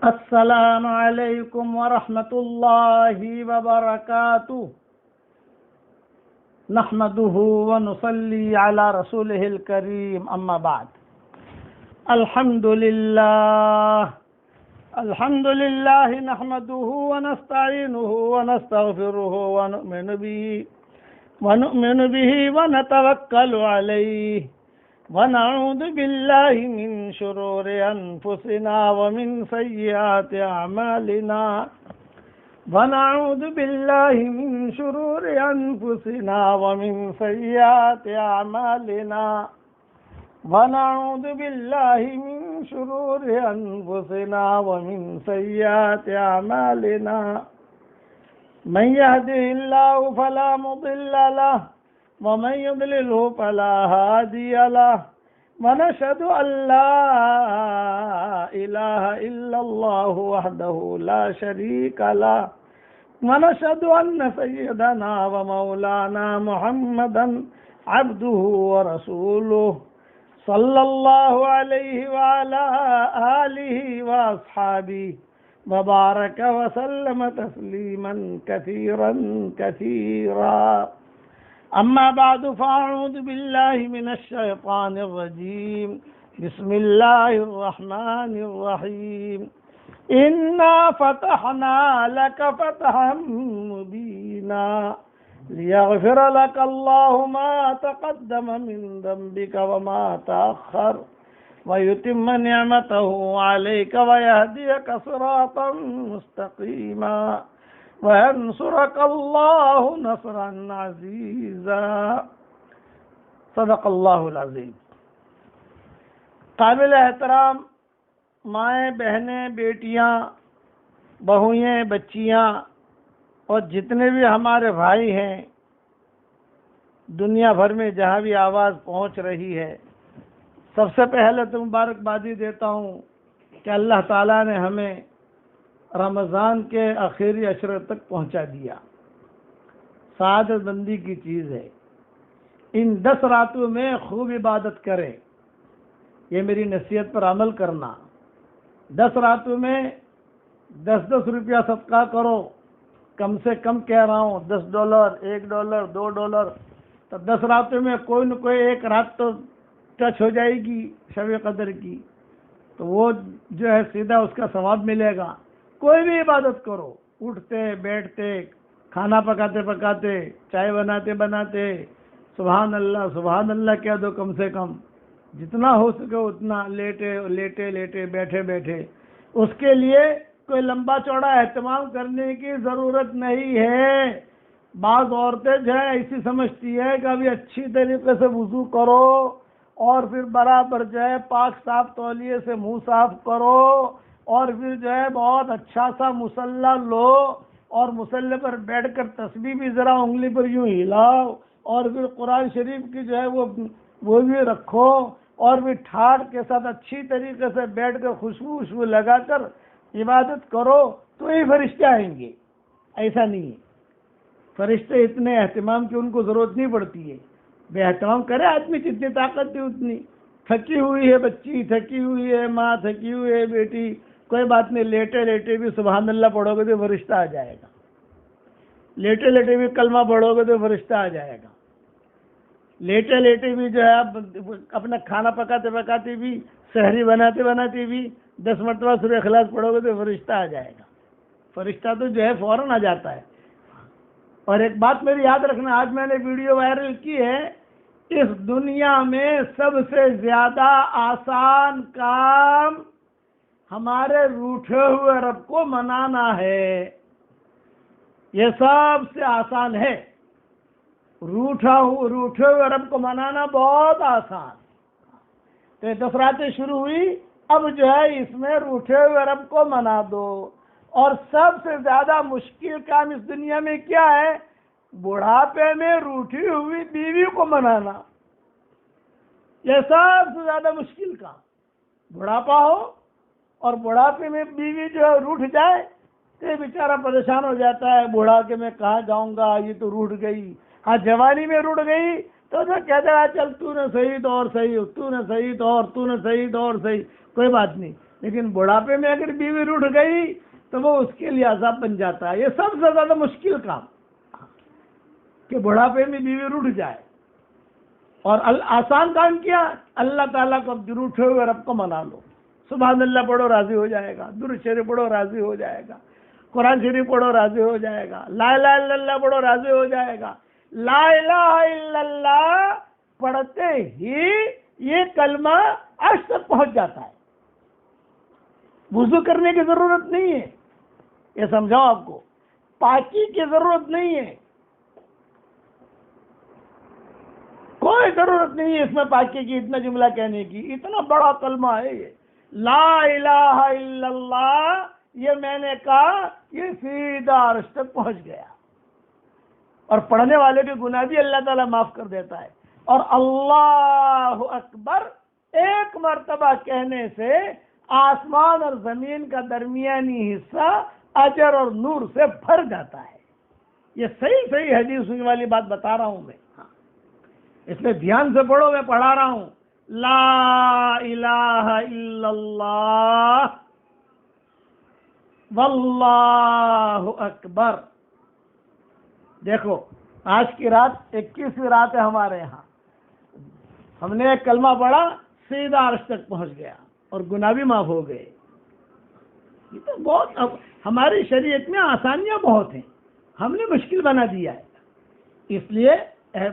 السلام علیکم ورحمۃ اللہ وبرکاتہ نحمده ونصلي على رسوله الكريم اما بعد الحمد لله نحمده ونستعينه ونستغفره ونؤمن به ونتوكل عليه ونعوذ بالله من شرور أنفسنا ومن سيئات أعمالنا ونعوذ بالله من شرور أنفسنا ومن سيئات أعمالنا ونعوذ بالله من شرور أنفسنا ومن سيئات أعمالنا من يهده الله فلا مضل له ومن يضلله فلا هادي له ونشهد أن لا إله إلا الله وحده لا شريك له ونشهد أن سيدنا ومولانا محمدا عبده ورسوله صلى الله عليه وعلى آله وأصحابه وبارك وسلم تسليما كثيرا كثيرا أما بعد فأعوذ بالله من الشيطان الرجيم بسم الله الرحمن الرحيم إنا فتحنا لك فتحا مبينا ليغفر لك الله ما تقدم من ذنبك وما تأخر ويتم نعمته عليك ويهديك صراطا مستقيما وَيَنْصُرَكَ اللَّهُ نَصْرًا عَزِيزًا صدق اللہ العظیم۔ قابل احترام مائیں، بہنیں، بیٹیاں، بہوئیں، بچیاں اور جتنے بھی ہمارے بھائی ہیں دنیا بھر میں جہاں بھی آواز پہنچ رہی ہے، سب سے پہلے تو مبارکبادی دیتا ہوں کہ اللہ تعالیٰ نے ہمیں رمضان کے آخری عشرے تک پہنچا دیا۔ سعادت بندی کی چیز ہے۔ ان 10 راتوں میں خوب عبادت کریں، یہ میری نصیحت پر عمل کرنا۔ 10 راتوں میں 10 روپیہ صدقہ کرو، کم سے کم کہہ رہا ہوں $10، $1، $2، تو 10 راتوں میں کوئی نہ کوئی ایک رات تو ٹچ ہو جائے گی شب قدر کی، تو وہ جو ہے سیدھا اس کا ثواب ملے گا۔ کوئی بھی عبادت کرو، اٹھتے بیٹھتے، کھانا پکاتے پکاتے، چائے بناتے بناتے سبحان اللہ کہہ دو، کم سے کم جتنا ہو سکے اتنا، لیٹے بیٹھے اس کے لیے کوئی لمبا چوڑا اہتمام کرنے کی ضرورت نہیں ہے۔ بعض عورتیں جو ہے ایسی سمجھتی ہے کہ ابھی اچھی طریقے سے وضو کرو اور پھر برابر جو ہے پاک صاف تولیے سے منہ صاف کرو اور پھر جو ہے بہت اچھا سا مصلی لو اور مصلی پر بیٹھ کر تسبیح بھی ذرا انگلی پر یوں ہلاؤ اور پھر قرآن شریف کی جو ہے وہ بھی رکھو اور پھر ٹھاٹ کے ساتھ اچھی طریقے سے بیٹھ کر خوشبو لگا کر عبادت کرو تو ہی فرشتے آئیں گے۔ ایسا نہیں ہے، فرشتے اتنے اہتمام کی ان کو ضرورت نہیں پڑتی ہے۔ بے اہتمام کرے آدمی، جتنی طاقت تھی اتنی۔ تھکی ہوئی ہے بچی، تھکی ہوئی ہے ماں، تھکی ہوئی ہے بیٹی، کوئی بات نہیں، لیٹے بھی سبحان اللہ پڑھو گے تو فرشتہ آ جائے گا۔ لیٹے بھی کلمہ پڑھو گے تو فرشتہ آ جائے گا۔ لیٹے بھی جو ہے آپ اپنا کھانا پکاتے بھی، سحری بناتے بھی 10 مرتبہ سورہ اخلاص پڑھو گے تو فرشتہ آ جائے گا۔ فرشتہ تو جو ہے فوراً آ جاتا ہے۔ اور ایک بات میری یاد رکھنا، آج میں نے ویڈیو وائرل کی ہے، اس دنیا میں سب سے زیادہ آسان کام ہمارے روٹھے ہوئے رب کو منانا ہے۔ یہ سب سے آسان ہے، روٹھے ہوئے رب کو منانا بہت آسان۔ تو 10 راتیں شروع ہوئی، اب جو ہے اس میں روٹھے ہوئے رب کو منا دو۔ اور سب سے زیادہ مشکل کام اس دنیا میں کیا ہے؟ بڑھاپے میں روٹھی ہوئی بیوی کو منانا۔ یہ سب سے زیادہ مشکل کام۔ بڑھاپا ہو اور بڑھاپے میں بیوی جو ہے روٹھ جائے تو یہ بیچارہ پریشان ہو جاتا ہے، بوڑھا کے میں کہاں جاؤں گا، یہ تو روٹھ گئی۔ ہاں جوانی میں روٹھ گئی تو کہتا ہے چل تو نے صحیح تو اور صحیح، تو نے صحیح تو اور صحیح، کوئی بات نہیں۔ لیکن بڑھاپے میں اگر بیوی روٹھ گئی تو وہ اس کے لیے عذاب بن جاتا ہے. یہ سب سے زیادہ مشکل کام کہ بڑھاپے میں بیوی روٹھ جائے. اور آسان کام کیا؟ اللہ تعالیٰ کو اب روٹھے ہوئے رب کو منا لو. سبحان اللہ پڑھو راضی ہو جائے گا، درود شریف پڑھو راضی ہو جائے گا، قرآن شریف پڑھو راضی ہو جائے گا، لا الہ الا اللہ پڑھو راضی ہو جائے گا. لا الہ الا اللہ پڑھتے ہی یہ کلمہ عرش تک پہنچ جاتا ہے. وضو کرنے کی ضرورت نہیں ہے، یہ سمجھاؤ آپ کو، پاکی کی ضرورت نہیں ہے، کوئی ضرورت نہیں ہے اس میں پاکی کی، اتنا جملہ کہنے کی. اتنا بڑا کلمہ ہے یہ لا الہ الا اللہ. یہ میں نے کہا یہ سیدھا عرش تک پہنچ گیا، اور پڑھنے والے کے گناہ بھی اللہ تعالیٰ معاف کر دیتا ہے. اور اللہ اکبر ایک مرتبہ کہنے سے آسمان اور زمین کا درمیانی حصہ اجر اور نور سے بھر جاتا ہے. یہ صحیح حدیث سننے والی بات بتا رہا ہوں میں، اس لیے دھیان سے پڑھو، میں پڑھا رہا ہوں. لا الہ الا اللہ واللہ اکبر. دیکھو آج کی رات 21ویں رات ہے ہمارے یہاں. ہم نے ایک کلمہ پڑھا، سیدھا عرش تک پہنچ گیا اور گناہ بھی معاف ہو گئے. یہ تو بہت، اب ہماری شریعت میں آسانیاں بہت ہیں، ہم نے مشکل بنا دیا ہے. اس لیے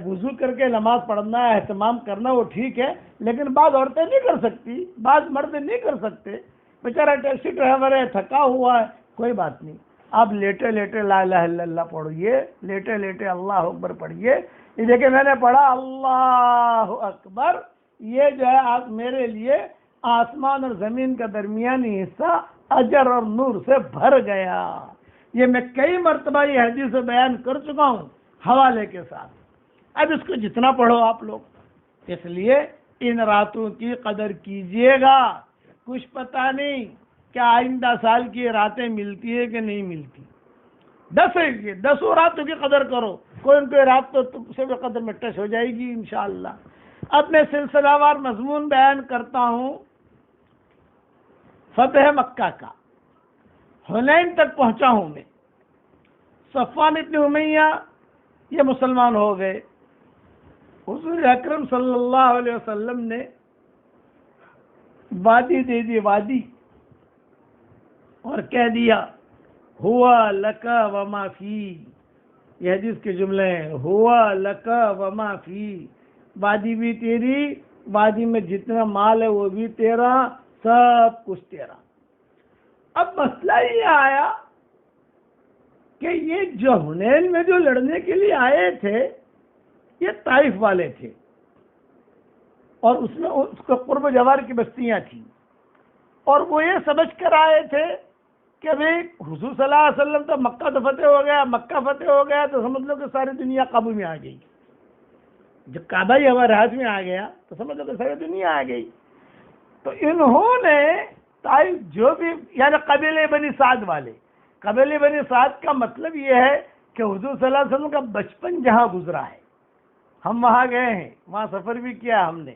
وضو کر کے نماز پڑھنا، اہتمام کرنا وہ ٹھیک ہے، لیکن بعض عورتیں نہیں کر سکتی، بعض مرد نہیں کر سکتے. بیچارہ ٹیکسی ڈرائیور ہے، تھکا ہوا ہے، کوئی بات نہیں، آپ لیٹے لیٹے لا الہ الا اللہ پڑھیے، لیٹے لیٹے اللہ اکبر پڑھیے. یہ دیکھیں میں نے پڑھا اللہ اکبر، یہ جو ہے آپ میرے لیے آسمان اور زمین کا درمیانی حصہ اجر اور نور سے بھر گیا. یہ میں کئی مرتبہ یہ حدیث بیان کر چکا ہوں حوالے کے ساتھ. اب اس کو جتنا پڑھو آپ لوگ. اس لیے ان راتوں کی قدر کیجئے گا. کچھ پتہ نہیں کیا آئندہ سال کی راتیں ملتی ہے کہ نہیں ملتی. 10 راتوں کی قدر کرو، کوئی ان کوئی رات تو تم سے بھی قدر میں ٹچ ہو جائے گی انشاءاللہ. اب میں سلسلہ وار مضمون بیان کرتا ہوں. فتح مکہ کا، حنین تک پہنچا ہوں میں. صفوان ابن امیہ یہ مسلمان ہو گئے. حضور اکرم صلی اللہ علیہ وسلم نے وادی دے دی، وادی، اور کہہ دیا ہوا لکا وما فی. یہ حدیث کے جملے ہیں، ہوا لکا وما فی. وادی بھی تیری، وادی میں جتنا مال ہے وہ بھی تیرا، سب کچھ تیرا. اب مسئلہ یہ آیا کہ یہ جو حنین میں جو لڑنے کے لیے آئے تھے یہ طائف والے تھے، اور اس میں اس کے قرب جوار کی بستیاں تھیں، اور وہ یہ سمجھ کر آئے تھے کہ بھئی حضور صلی اللہ علیہ وسلم تو مکہ تو فتح ہو گیا، مکہ فتح ہو گیا تو سمجھ لو کہ ساری دنیا قابو میں آ گئی. جب کعبہ ہی ہمارے ہاتھ میں آ گیا تو سمجھ لو کہ ساری دنیا آ گئی. تو انہوں نے طائف جو بھی، یعنی قبیلے بنی سعد والے، قبیلے بنی سعد کا مطلب یہ ہے کہ حضور صلی اللہ علیہ وسلم کا بچپن جہاں گزرا ہے، ہم وہاں گئے ہیں، وہاں سفر بھی کیا ہم نے،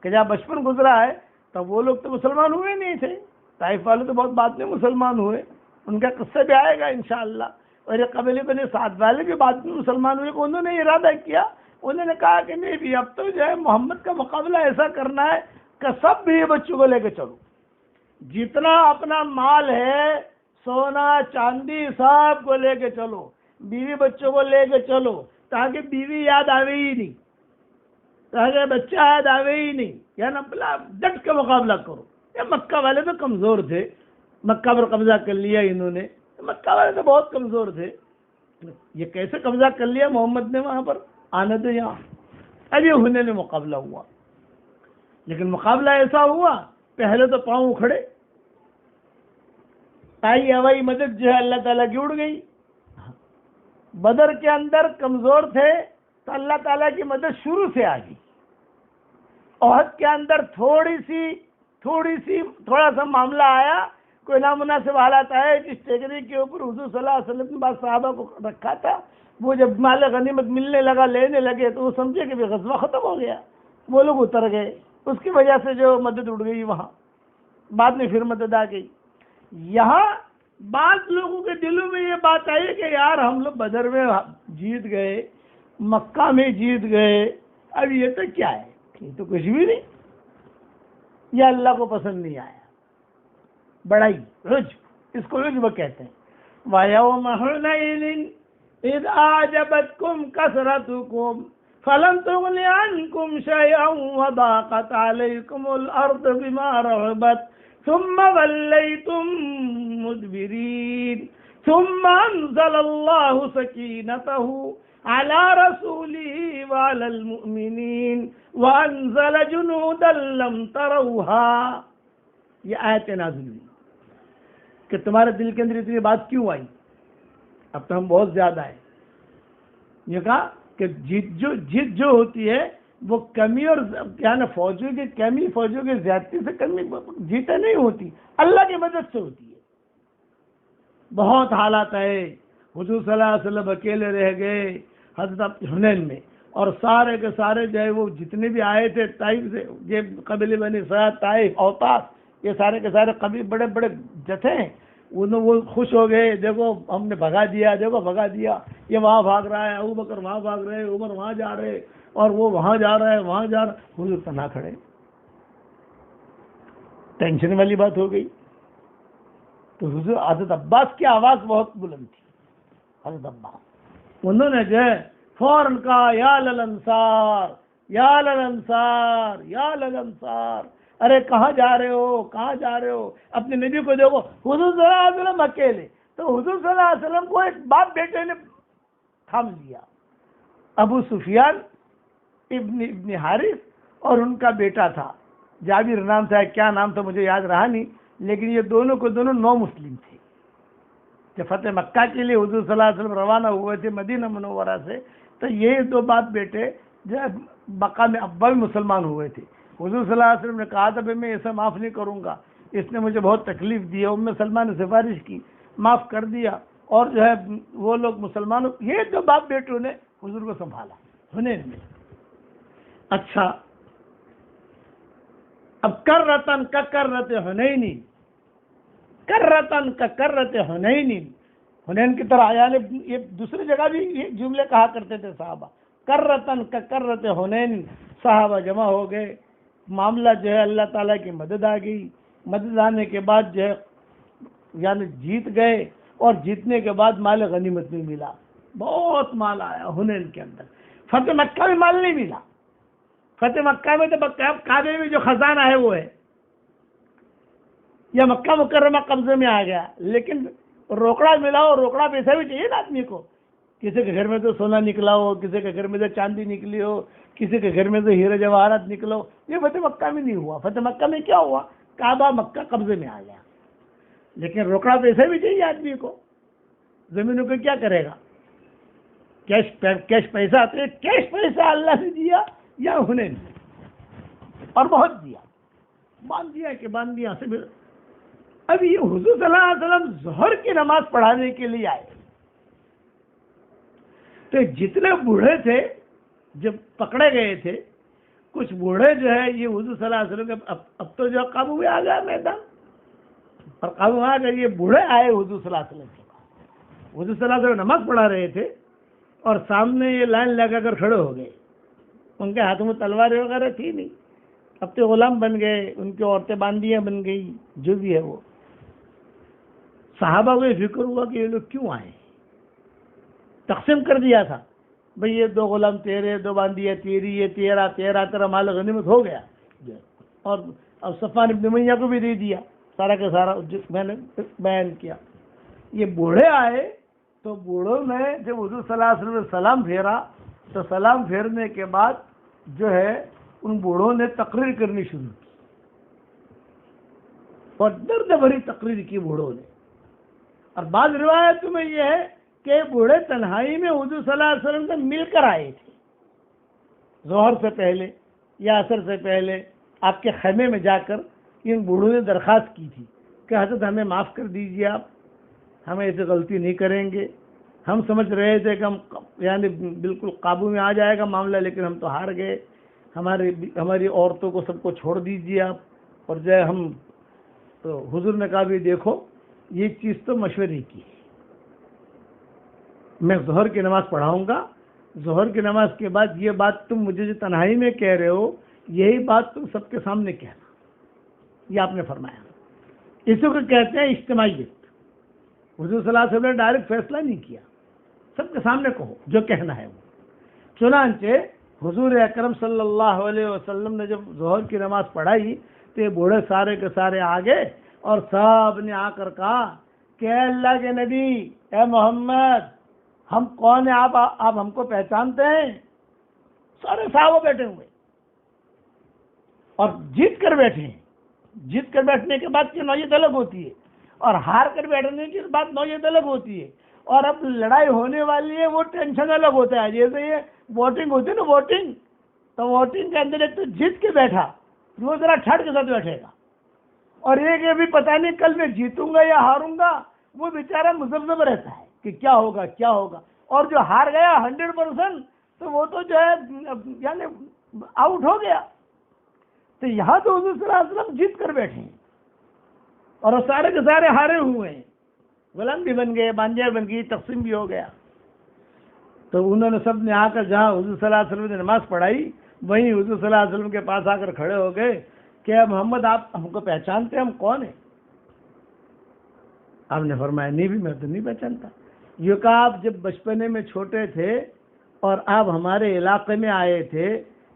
کہ جہاں بچپن گزرا ہے. تو وہ لوگ تو مسلمان ہوئے نہیں تھے، طائف والے تو بہت بعد میں مسلمان ہوئے، ان کا قصہ بھی آئے گا انشاءاللہ. اور یہ قبیلے بنی سعد والے بھی بعد میں مسلمان ہوئے. انہوں نے ارادہ کیا، انہوں نے کہا کہ نہیں بھی اب تو جو ہے محمد کا مقابلہ ایسا کرنا ہے کہ سب بھی بچوں کو لے کے چلو، جتنا اپنا مال ہے، سونا چاندی سب کو لے کے چلو، بیوی بچوں کو لے کے چلو، تاکہ بیوی یاد آوے ہی نہیں، تاکہ بچہ یاد آوے ہی نہیں. یعنی بلا ڈٹ کے مقابلہ کرو. یہ مکہ والے تو کمزور تھے، مکہ پر قبضہ کر لیا انہوں نے. مکہ والے تو بہت کمزور تھے. یہ کیسے قبضہ کر لیا محمد نے وہاں پر؟ آنے دو یہاں. اب یہ حنین میں مقابلہ ہوا، لیکن مقابلہ ایسا ہوا پہلے تو پاؤں اکھڑے، آئی ہوائی مدد جو ہے اللہ تعالیٰ کی اڑ گئی. بدر کے اندر کمزور تھے تو اللہ تعالیٰ کی مدد شروع سے آ گئی. احد کے اندر تھوڑا سا معاملہ آیا، کوئی نامناسب حالات آئے. جس ٹیکری کے اوپر حضور صلی اللہ علیہ وسلم نے بعض صحابہ کو رکھا تھا، وہ جب مال غنیمت ملنے لگا، لینے لگے، تو وہ سمجھے کہ غزوہ ختم ہو گیا، وہ لوگ اتر گئے. اس کی وجہ سے جو مدد اڑ گئی وہاں. بعد میں پھر مدد آ گئی۔ یہاں بعض لوگوں کے دلوں میں یہ بات آئی کہ یار ہم لوگ بدر میں جیت گئے، مکہ میں جیت گئے، اب یہ تو کیا ہے، یہ تو کچھ بھی نہیں، یہ اللہ کو پسند نہیں آیا۔ بڑائی، عجب، اس کو عجب کہتے ہیں۔ وَيَوْمَ حُنَيْنٍ إِذْ أَعْجَبَتْكُمْ كَثْرَتُكُمْ فَلَمْ تُغْنِ عَنْكُمْ شَيْئًا وَضَاقَتْ عَلَيْكُمُ الْأَرْضُ بِمَا رَحُبَتْ ثُمَّ وَلَّيْتُمْ مُدْبِرِينَ ثُمَّ أَنزَلَ اللَّهُ سَكِينَتَهُ عَلَى رَسُولِهِ وَعَلَى الْمُؤْمِنِينَ وَأَنزَلَ جُنُودًا لَّمْ تَرَوْهَا۔ یہ آیت نازل ہوئی کہ تمہارے دل کے اندر اتنی بات کیوں آئی، اب تو ہم بہت زیادہ ہیں۔ یہ کہا کہ جیت جو ہوتی ہے وہ کمی اور کیا نا فوجیوں کی کمی، فوجیوں کی زیادتی سے کمی جیتے نہیں ہوتی، اللہ کی مدد سے ہوتی ہے۔ بہت حالات ہے، حضور صلی اللہ علیہ وسلم اکیلے رہ گئے حضرت حنین میں، اور سارے کے سارے جو ہے وہ جتنے بھی آئے تھے طائف سے، یہ قبیلے بنی سعد، طائف، اوطاس، یہ سارے کے سارے قبیلے بڑے بڑے جتھے ہیں، وہ خوش ہو گئے، دیکھو ہم نے بھگا دیا، دیکھو بھگا دیا، یہ وہاں بھاگ رہا ہے، ابو بکر وہاں بھاگ رہے، عمر وہاں جا رہے، اور وہ وہاں جا رہا ہے، وہاں جا رہا، حضور تنہا کھڑے۔ ٹینشن والی بات ہو گئی۔ تو حضور حضرت عباس کی آواز بہت بلند تھی، حضرت عباس، انہوں نے جو ہے فوراً کہا یا للانصار، یا للانصار، یا للانصار، ارے کہاں جا رہے ہو، کہاں جا رہے ہو، اپنے نبی کو دیکھو، حضور صلی اللہ علیہ وسلم اکیلے۔ تو حضور صلی اللہ علیہ وسلم کو ایک باپ بیٹے نے تھام لیا، ابو سفیان ابن حارث، اور ان کا بیٹا تھا جابر نام تھا، کیا نام تھا مجھے یاد رہا نہیں، لیکن یہ دونوں کو دونوں نو مسلم تھے۔ جب فتح مکہ کے لیے حضور صلی اللہ علیہ وسلم روانہ ہوئے تھے مدینہ منورہ سے، تو یہ دو باپ بیٹے جو مکہ میں ابا بھی مسلمان ہوئے تھے۔ حضور صلی اللہ علیہ وسلم نے کہا تھا میں اسے معاف نہیں کروں گا، اس نے مجھے بہت تکلیف دی، ام سلمہ نے سفارش کی، معاف کر دیا، اور جو ہے وہ لوگ مسلمانوں، یہ دو باپ بیٹوں نے حضور کو سنبھالا حنین میں۔ اچھا، اب کرتن کا کرت حنینی، کرتن کا کرت حنینی، حنین کی طرح یعنی یہ دوسری جگہ بھی یہ جملے کہا کرتے تھے صحابہ، کرتن کا کرت حنین، صحابہ جمع ہو گئے، معاملہ جو ہے اللہ تعالیٰ کی مدد آ گئی، مدد آنے کے بعد جو ہے یعنی جیت گئے، اور جیتنے کے بعد مال غنیمت نہیں ملا، بہت مال آیا حنین کے اندر۔ فتح مکہ میں مال نہیں ملا، فتح مکہ میں تو کعبے میں جو خزانہ ہے وہ ہے، یا مکہ مکرمہ قبضے میں آ گیا، لیکن روکڑا ملا ہو، روکڑا پیسہ بھی چاہیے نا آدمی کو، کسی کے گھر میں تو سونا نکلا ہو، کسی کے گھر میں تو چاندی نکلی ہو، کسی کے گھر میں تو ہیرے جواہرات نکلو، یہ فتح مکہ میں نہیں ہوا۔ فتح مکہ میں کیا ہوا، کعبہ مکہ قبضے میں آ گیا، لیکن روکڑا پیسہ بھی چاہیے آدمی کو، زمینوں کو کیا کرے گا، کیش پیسہ آتے ہیں، کیش پیسہ اللہ نے دیا یا حنین نے، اور بہت دیا، باندھ دیا کہ باندھ دیا سے۔ اب یہ حضور صلی اللہ علیہ وسلم ظہر کی نماز پڑھانے کے لیے آئے، تو جتنے بوڑھے تھے جب پکڑے گئے تھے، کچھ بوڑھے جو ہے یہ حضور صلی اللہ علیہ وسلم کے اب تو جو قابو میں آ گیا میدان، اور قابو میں آ گیا، یہ بوڑھے آئے حضور صلی اللہ علیہ وسلم کے پاس، حضور صلی اللہ علیہ وسلم نماز پڑھا رہے تھے، اور سامنے یہ لائن لگا کر کھڑے ہو گئے، ان کے ہاتھوں میں تلواریں وغیرہ تھی نہیں، اب تو غلام بن گئے، ان کی عورتیں باندیاں بن گئی، جو بھی ہے وہ۔ صحابہ کو یہ فکر ہوا کہ یہ لوگ کیوں آئے، تقسیم کر دیا تھا، بھئی یہ دو غلام تیرے، دو باندیاں تیری، یہ تیرا مال غنیمت ہو گیا، اور اب صفوان ابن امیہ کو بھی دے دیا، سارا کا سارا میں نے بیان کیا۔ یہ بوڑھے آئے تو بوڑھوں نے جب حضور صلی اللہ علیہ وسلم نے سلام پھیرا، تو سلام پھیرنے کے بعد جو ہے ان بوڑھوں نے تقریر کرنی شروع کی، اور درد بھری تقریر کی بوڑھوں نے، اور بعض روایتوں میں یہ ہے کہ بوڑھے تنہائی میں حضور صلی اللہ علیہ وسلم سے مل کر آئے تھے، ظہر سے پہلے یا عصر سے پہلے آپ کے خیمے میں جا کر ان بوڑھوں نے درخواست کی تھی کہ حضرت ہمیں معاف کر دیجیے، آپ ہمیں ایسے غلطی نہیں کریں گے، ہم سمجھ رہے تھے کہ ہم یعنی بالکل قابو میں آ جائے گا معاملہ، لیکن ہم تو ہار گئے، ہماری عورتوں کو سب کو چھوڑ دیجیے آپ، اور جو ہے ہم تو حضور نے کہا بھی دیکھو یہ چیز تو مشورے کی ہے، میں ظہر کی نماز پڑھاؤں گا، ظہر کی نماز کے بعد یہ بات تم مجھے جو تنہائی میں کہہ رہے ہو یہی بات تم سب کے سامنے کہنا، یہ آپ نے فرمایا۔ اسی کو کہتے ہیں اجتماعیت۔ حضور صلی اللہ علیہ وسلم نے ڈائریکٹ فیصلہ نہیں کیا، سب کے سامنے کہو جو کہنا ہے وہ۔ چنانچہ حضور اکرم صلی اللہ علیہ وسلم نے جب ظہر کی نماز پڑھائی تو یہ بوڑھے سارے کے سارے آگے اور سب نے آ کر کہا کہ اے اللہ کے نبی، اے محمد، ہم کون ہیں؟ آپ ہم کو پہچانتے ہیں؟ سارے صحابہ بیٹھے ہوئے اور جیت کر بیٹھے ہیں۔ جیت کر بیٹھنے کے بعد کی نوعیت الگ ہوتی ہے، اور ہار کر بیٹھنے کے بعد نوعیت الگ ہوتی ہے، اور اب لڑائی ہونے والی ہے وہ ٹینشن الگ ہوتا ہے۔ جیسے یہ ووٹنگ ہوتی ہے نا، ووٹنگ، تو ووٹنگ کے اندر ایک تو جیت کے بیٹھا، وہ ذرا ٹھٹ کے ساتھ بیٹھے گا، اور ایک یہ بھی پتہ نہیں کل میں جیتوں گا یا ہاروں گا، وہ بیچارہ مزمزم رہتا ہے کہ کیا ہوگا کیا ہوگا۔ اور جو ہار گیا 100%، تو وہ تو جو ہے یعنی آؤٹ ہو گیا۔ تو یہاں تو حضور صلی اللہ علیہ وسلم جیت کر بیٹھے ہیں اور وہ سارے کے سارے ہارے ہوئے ہیں، غلام بھی بن گئے، بانجیا بن گئی، تقسیم بھی ہو گیا۔ تو انہوں نے سب نے آ کر جہاں حضور صلی اللہ علیہ وسلم نے نماز پڑھائی وہیں حضور صلی اللہ علیہ وسلم کے پاس آ کر کھڑے ہو گئے کہ اے محمد، آپ ہم کو پہچانتے ہیں؟ ہم کون ہیں؟ آپ نے فرمایا نہیں بھی، میں تو نہیں پہچانتا۔ یہ کہا آپ جب بچپنے میں چھوٹے تھے اور آپ ہمارے علاقے میں آئے تھے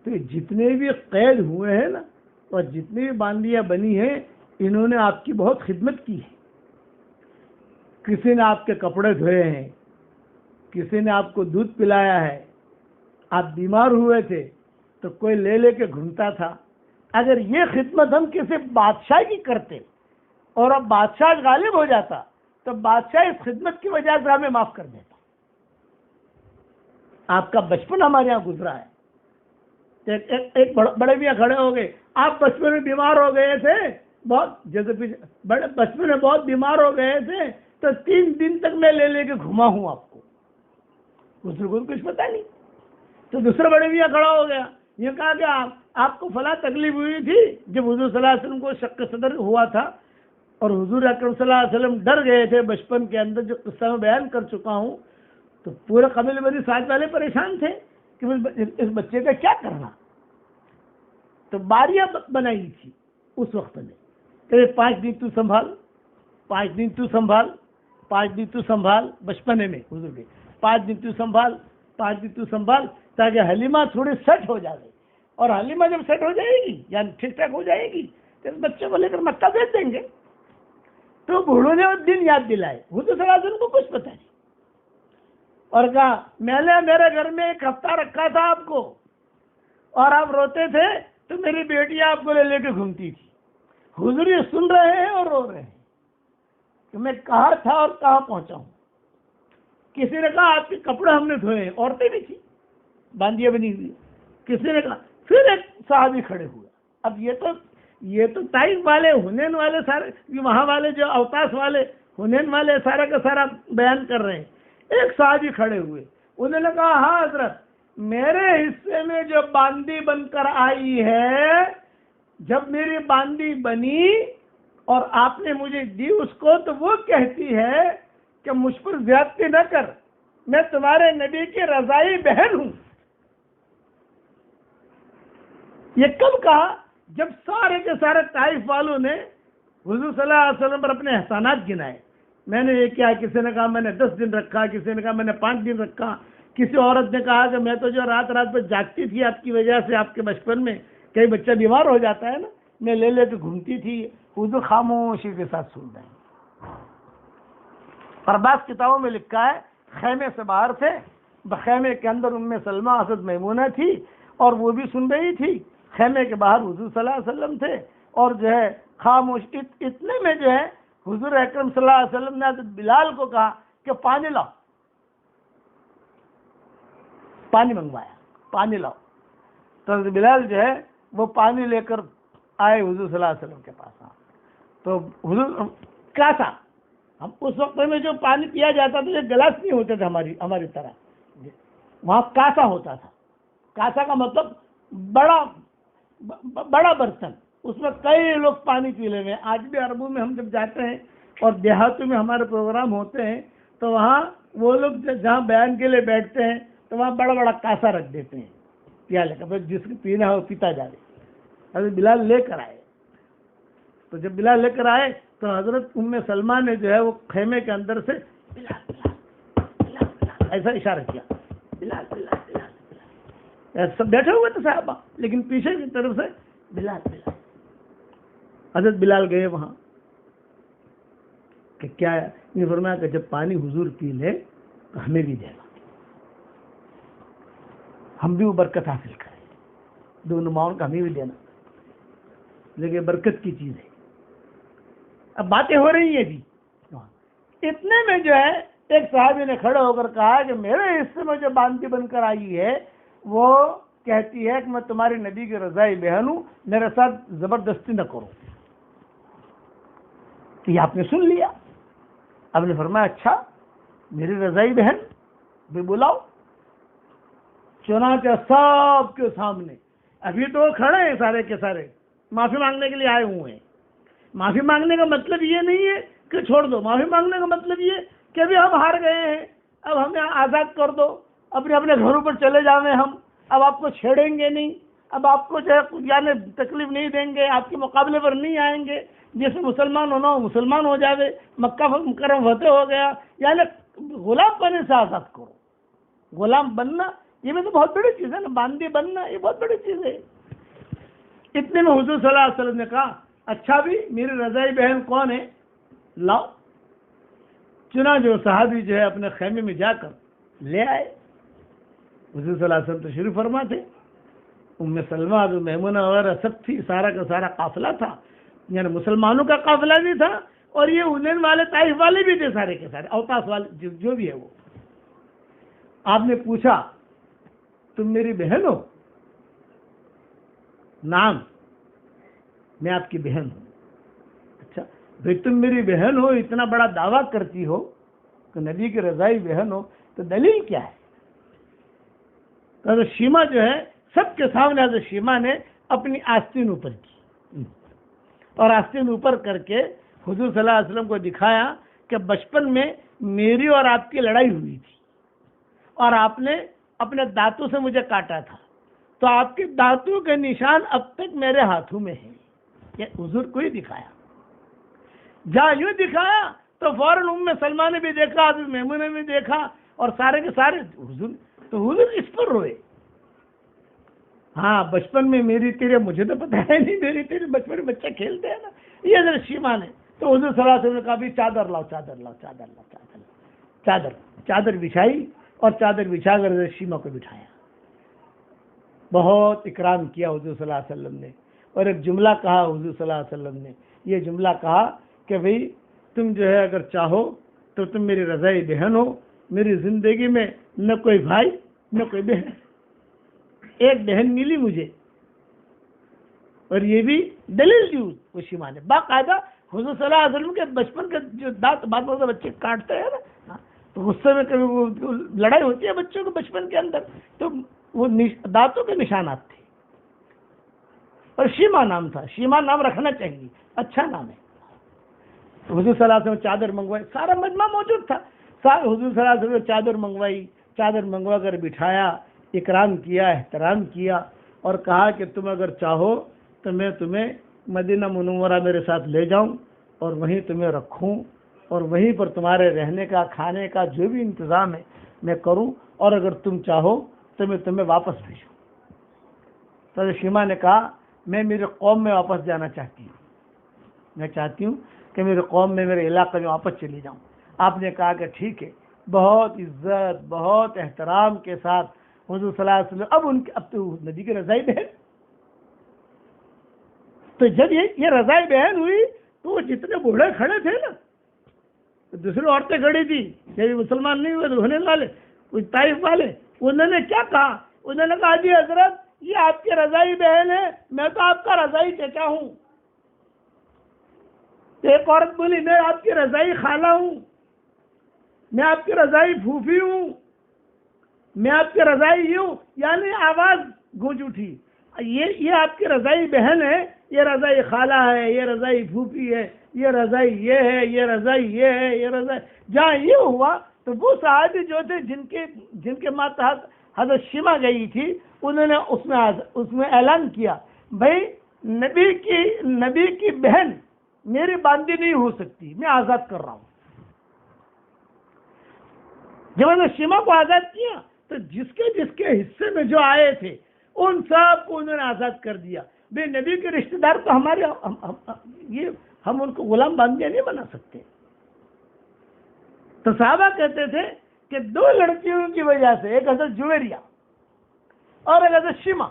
تو جتنے بھی قید ہوئے ہیں نا اور جتنی بھی باندیاں بنی ہیں انہوں نے آپ کی بہت خدمت کی ہے۔ کسی نے آپ کے کپڑے دھوئے ہیں، کسی نے آپ کو دودھ پلایا ہے، آپ بیمار ہوئے تھے تو کوئی لے لے کے گھومتا تھا۔ اگر یہ خدمت ہم کسی بادشاہ کی کرتے اور اب بادشاہ غالب ہو جاتا تو بادشاہ اس خدمت کی وجہ سے ہمیں معاف کر دیتا۔ آپ کا بچپن ہمارے یہاں گزرا ہے۔ ایک بڑے میاں کھڑے ہو گئے، آپ بچپن میں بیمار ہو گئے تھے بہت، جیسے بڑے بچپن میں بہت بیمار ہو گئے تھے تو 3 دن تک میں لے لے کے گھما ہوں آپ کو، دوسرے کو کچھ پتا نہیں۔ تو دوسرا بڑے میاں کھڑا ہو گیا، یہ کہا کہ آپ کو فلاں تکلیف ہوئی تھی جب حضور صلی اللہ علیہ وسلم کو شق صدر ہوا تھا، اور حضور اکرم صلی اللہ علیہ وسلم ڈر گئے تھے بچپن کے اندر، جو قصہ میں بیان کر چکا ہوں۔ تو پورے قبیلے بنی سعد والے پریشان تھے کہ اس بچے کا کیا کرنا۔ تو باریاں بنائی تھی اس وقت میں کہ 5 دن تو سنبھال، 5 دن تو سنبھال، 5 دن تو سنبھال، بچپنے میں حضور کے 5 دن تو سنبھال، 5 دن تو سنبھال، تاکہ حلیمہ تھوڑی سیٹ ہو جائے، اور حلیمہ جب سیٹ ہو جائے گی یعنی ٹھیک ٹھاک ہو جائے گی تو اس بچے کو لے کر مکہ بھیج دیں گے۔ تو بوڑھوں نے وہ دن یاد دلائے، حضور صلی اللہ علیہ وسلم کو کچھ پتہ نہیں، اور کہا میں نے میرے گھر میں 1 ہفتہ رکھا تھا آپ کو، اور آپ روتے تھے تو میری بیٹی آپ کو لے لے کے گھومتی تھی۔ حضور یہ سن رہے ہیں اور رو رہے ہیں کہ میں کہاں تھا اور کہاں پہنچا ہوں۔ کسی نے کہا آپ کے کپڑے ہم نے دھوئے ہیں، عورتیں بھی تھی باندیاں بنی ہوئی۔ کسی نے کہا، پھر ایک صحابی کھڑے ہوئے۔ اب یہ تو طائف والے، حنین والے، سارے وہاں والے جو اوتاس والے، حنین والے سارا کا سارا بیان کر رہے ہیں۔ ایک صحابی کھڑے ہوئے، انہوں نے کہا ہاں حضرت، میرے حصے میں جو باندی بن کر آئی ہے، جب میری باندی بنی اور آپ نے مجھے دی اس کو، تو وہ کہتی ہے کہ مجھ پر زیادتی نہ کر، میں تمہارے نبی کی رضائی بہن ہوں۔ یہ کب کہا؟ جب سارے کے سارے طائف والوں نے حضور صلی اللہ علیہ وسلم پر اپنے احسانات گنائے۔ میں نے یہ کیا، کسی نے کہا میں نے 10 دن رکھا، کسی نے کہا میں نے 5 دن رکھا، کسی عورت نے کہا کہ میں تو جو رات پہ جاگتی تھی آپ کی وجہ سے، آپ کے بچپن میں کئی بچہ بیمار ہو جاتا ہے نا، میں لے لے کے گھومتی تھی۔ حضور خاموشی کے ساتھ سن رہے ہیں۔ اور بعض کتابوں میں لکھا ہے خیمے سے باہر تھے، خیمے کے اندر ام سلمہ حضرت میمونہ تھی اور وہ بھی سن رہی تھی، خیمے کے باہر حضور صلی اللہ علیہ وسلم تھے، اور جو ہے خاموش۔ اتنے میں جو ہے حضور اکرم صلی اللہ علیہ وسلم نے حضرت بلال کو کہا کہ پانی لاؤ، پانی منگوایا، پانی لاؤ۔ تو حضرت بلال جو ہے وہ پانی لے کر آئے حضور صلی اللہ علیہ وسلم کے پاس۔ تو حضور کاسا، ہم اس وقت میں جو پانی پیا جاتا تھا، یہ گلاس نہیں ہوتے تھے ہماری طرح، وہاں کاسا ہوتا تھا۔ کاسا کا مطلب بڑا برتن، اس میں کئی لوگ پانی پی لے. آج بھی عربوں میں ہم جب جاتے ہیں اور دیہاتوں میں ہمارے پروگرام ہوتے ہیں تو وہاں وہ لوگ جہاں بیان کے لیے بیٹھتے ہیں تو وہاں بڑا بڑا کاسا رکھ دیتے ہیں پیالے کا، جس کو پینا ہو پیتا جائے. حضرت بلال لے کر آئے. تو جب بلال لے کر آئے تو حضرت ام سلمہ نے جو ہے وہ خیمے کے اندر سے بلال بلال بلال بلال ایسا اشارہ کیا، بلال بلال بلال بلال. سب بیٹھے ہوئے تھے صحابہ، لیکن پیچھے کی طرف سے بلال بلال. حضرت بلال گئے وہاں کہ کیا ہے؟ یہ فرمایا کہ جب پانی حضور پی لے تو ہمیں بھی دینا، ہم بھی وہ برکت حاصل کریں. دونوں ماؤں کا ہمیں بھی دینا، لیکن برکت کی چیز ہے. اب باتیں ہو رہی ہیں جی. اتنے میں جو ہے ایک صحابی نے کھڑے ہو کر کہا کہ میرے حصے میں جو باندھی بن کر آئی ہے وہ کہتی ہے کہ میں تمہاری نبی کی رضائی بہن ہوں، میرے ساتھ زبردستی نہ کرو. تو یہ آپ نے سن لیا. اب نے فرمایا اچھا میری رضائی بہن بھی بلاؤ. چنانچہ سب کے سامنے، ابھی تو وہ کھڑے ہیں سارے کے سارے معافی مانگنے کے لیے آئے ہوئے ہیں. معافی مانگنے کا مطلب یہ نہیں ہے کہ چھوڑ دو، معافی مانگنے کا مطلب یہ کہ ابھی ہم ہار گئے ہیں، اب ہمیں آزاد کر دو، اپنے اپنے گھروں پر چلے جاویں ہم، اب آپ کو چھیڑیں گے نہیں، اب آپ کو جو ہے یعنی تکلیف نہیں دیں گے، آپ کے مقابلے پر نہیں آئیں گے. جیسے مسلمان ہونا ہو مسلمان ہو جاوے، مکہ مکرم فتح ہو گیا. یعنی غلام بننے سے آزاد کرو. غلام بننا یہ بھی تو بہت بڑی چیز ہے نا، باندھی بننا یہ بہت بڑی چیز ہے. اتنے میں حضور صلی اللہ علیہ وسلم نے کہا اچھا بھی میری رضائی بہن کون ہے لاؤ. چنانچہ صحابی جو ہے اپنے خیمے میں جا کر لے آئے. حضور صلی اللہ علیہ وسلم تشریف فرما تھے، ام سلمہ ابو میمونہ وغیرہ سب تھی، سارا کا سارا قافلہ تھا، یعنی مسلمانوں کا قافلہ بھی تھا اور یہ حنین والے طائف والے بھی تھے، سارے کے سارے اوطاس والے جو بھی ہے وہ. آپ نے پوچھا تم میری بہن ہو؟ نعم میں آپ کی بہن ہوں. اچھا بھائی تم میری بہن ہو، اتنا بڑا دعویٰ کرتی ہو کہ نبی کی رضائی بہن ہو، تو دلیل کیا ہے؟ تو حضرت شیمہ جو ہے سب کے سامنے حضرت شیمہ نے اپنی آستین اوپر کی اور آستین اوپر کر کے حضور صلی اللہ علیہ وسلم کو دکھایا کہ بچپن میں میری اور آپ کی لڑائی ہوئی تھی اور آپ نے اپنے دانتوں سے مجھے کاٹا تھا، تو آپ کے دانتوں کے نشان اب تک میرے ہاتھوں میں ہیں. یہ حضور کو ہی دکھایا. جہاں یوں دکھایا تو فوراً ام سلمہ نے بھی دیکھا، ابھی میمونہ نے بھی دیکھا اور سارے کے سارے حضور اس پر روئے. ہاں بچپن میں میری تیرے، مجھے تو پتہ ہے نہیں میری تیرے بچپن میں بچے کھیلتے ہیں نا، یہ حضرت شیمہ نے. تو حضور صلی اللہ علیہ وسلم نے کہا بھی چادر لاؤ چادر لاؤ چادر لاؤ چادر لاؤ. چادر بچھائی اور چادر بچھا کر حضرت شیمہ کو بٹھایا. بہت اکرام کیا حضور صلی اللہ علیہ وسلم نے اور ایک جملہ کہا حضور صلی اللہ علیہ وسلم نے. یہ جملہ کہا کہ بھئی تم جو ہے اگر چاہو تو تم میری رضائی بہن ہو. میری زندگی میں نہ کوئی بھائی نہ کوئی بہن، ایک بہن ملی مجھے، اور یہ بھی دلیل دی وہ شیمہ نے باقاعدہ. حضور صلی اللہ علیہ وسلم کے بچپن کے جو دانت بعد بچے کاٹتے ہیں نا، تو غصے میں کبھی وہ لڑائی ہوتی ہے بچوں کے بچپن کے اندر، تو وہ دانتوں کے نشانات تھے. اور شیمہ نام تھا، شیمہ نام رکھنا چاہیے، اچھا نام ہے. حضور صلی اللہ علیہ وسلم چادر منگوائی، سارا مجمع موجود تھا. حضور صلی اللہ علیہ وسلم چادر منگوائی، چادر منگوا کر بٹھایا، اکرام کیا، احترام کیا اور کہا کہ تم اگر چاہو تو میں تمہیں مدینہ منورہ میرے ساتھ لے جاؤں اور وہیں تمہیں رکھوں اور وہیں پر تمہارے رہنے کا کھانے کا جو بھی انتظام ہے میں کروں، اور اگر تم چاہو تو میں تمہیں واپس بھیجوں. تو شیمہ نے کہا میں میرے قوم میں واپس جانا چاہتی ہوں، میں چاہتی ہوں کہ میرے قوم میں میرے علاقے میں واپس چلی جاؤں. آپ نے کہا کہ ٹھیک ہے. بہت عزت بہت احترام کے ساتھ حضور صلی اللہ علیہ وسلم اب تو نبی کی رضائی بہن. تو جب یہ رضائی بہن ہوئی تو وہ جتنے بوڑھے کھڑے تھے نا، دوسری عورتیں کھڑی تھی، یہ مسلمان نہیں ہوئے ہونے والے طائف والے، انہوں نے کیا کہا؟ انہوں نے کہا جی حضرت یہ آپ کی رضائی بہن ہے، میں تو آپ کا رضائی چچا ہوں. ایک عورت بولی میں آپ کی رضائی خالہ ہوں، میں آپ کی رضائی پھوپھی ہوں، میں آپ کی رضائی ہوں. یعنی آواز گونج اٹھی، یہ آپ کی رضائی بہن ہے، یہ رضائی خالہ ہے، یہ رضائی پھوپھی ہے، یہ رضائی یہ ہے، یہ رضائی یہ ہے، یہ رضائی. جہاں یہ ہوا تو وہ صحابی جو تھے جن کے ماتحت حضرت شیما گئی تھی، انہوں نے اس میں اعلان کیا، بھائی نبی کی بہن میری باندھی نہیں ہو سکتی، میں آزاد کر رہا ہوں. جب انہوں نے شیما کو آزاد کیا تو جس کے حصے میں جو آئے تھے ان سب کو انہوں نے آزاد کر دیا. بے نبی کے رشتہ دار تو ہمارے ہم ان کو غلام باندھے نہیں بنا سکتے. تو صحابہ کہتے تھے کہ دو لڑکیوں کی وجہ سے، ایک حضرت جویریہ اور ایک حضرت شیما.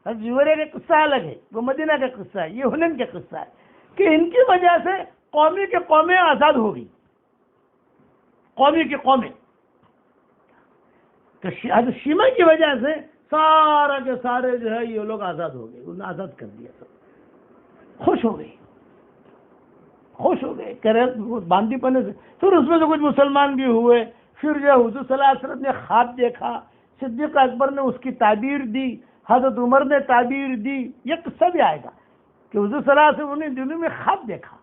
حضرت جویریہ کا قصہ الگ ہے، وہ مدینہ کا قصہ ہے، یہ حنین کا قصہ ہے، کہ ان کی وجہ سے قومیں آزاد ہو گئی، قومی کی قومیں. تو حضرت شیما کی وجہ سے سارا کے سارے جو ہے یہ لوگ آزاد ہو گئے، انہوں نے آزاد کر دیا. سب خوش ہو گئے کہہ رہے باندھی پنے سے. پھر اس میں سے کچھ مسلمان بھی ہوئے. پھر جو حضور صلی اللہ علیہ وسلم نے خواب دیکھا، صدیق اکبر نے اس کی تعبیر دی، حضرت عمر نے تعبیر دی. یہ قصہ بھی آئے گا کہ حضور صلی اللہ علیہ وسلم نے دنوں میں خواب دیکھا.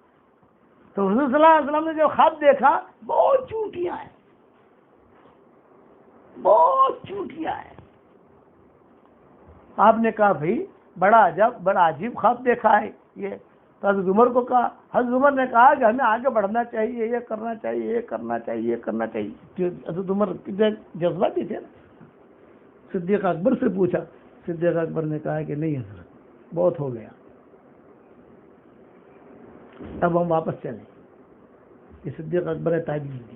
تو حضور صلی اللہ علیہ وسلم نے جو خواب دیکھا بہت چونٹیاں ہیں. آپ نے کہا بھائی بڑا عجیب خواب دیکھا ہے یہ. تو حضرت عمر کو کہا، حضرت عمر نے کہا کہ ہمیں آگے بڑھنا چاہیے، یہ کرنا چاہیے. حضرت عمر جذباتی تھے نا. صدیق اکبر سے پوچھا، صدیق اکبر نے کہا کہ نہیں حضرت، بہت ہو گیا، اب ہم واپس چلیں. یہ صدیق اکبر نے تعبیر دی.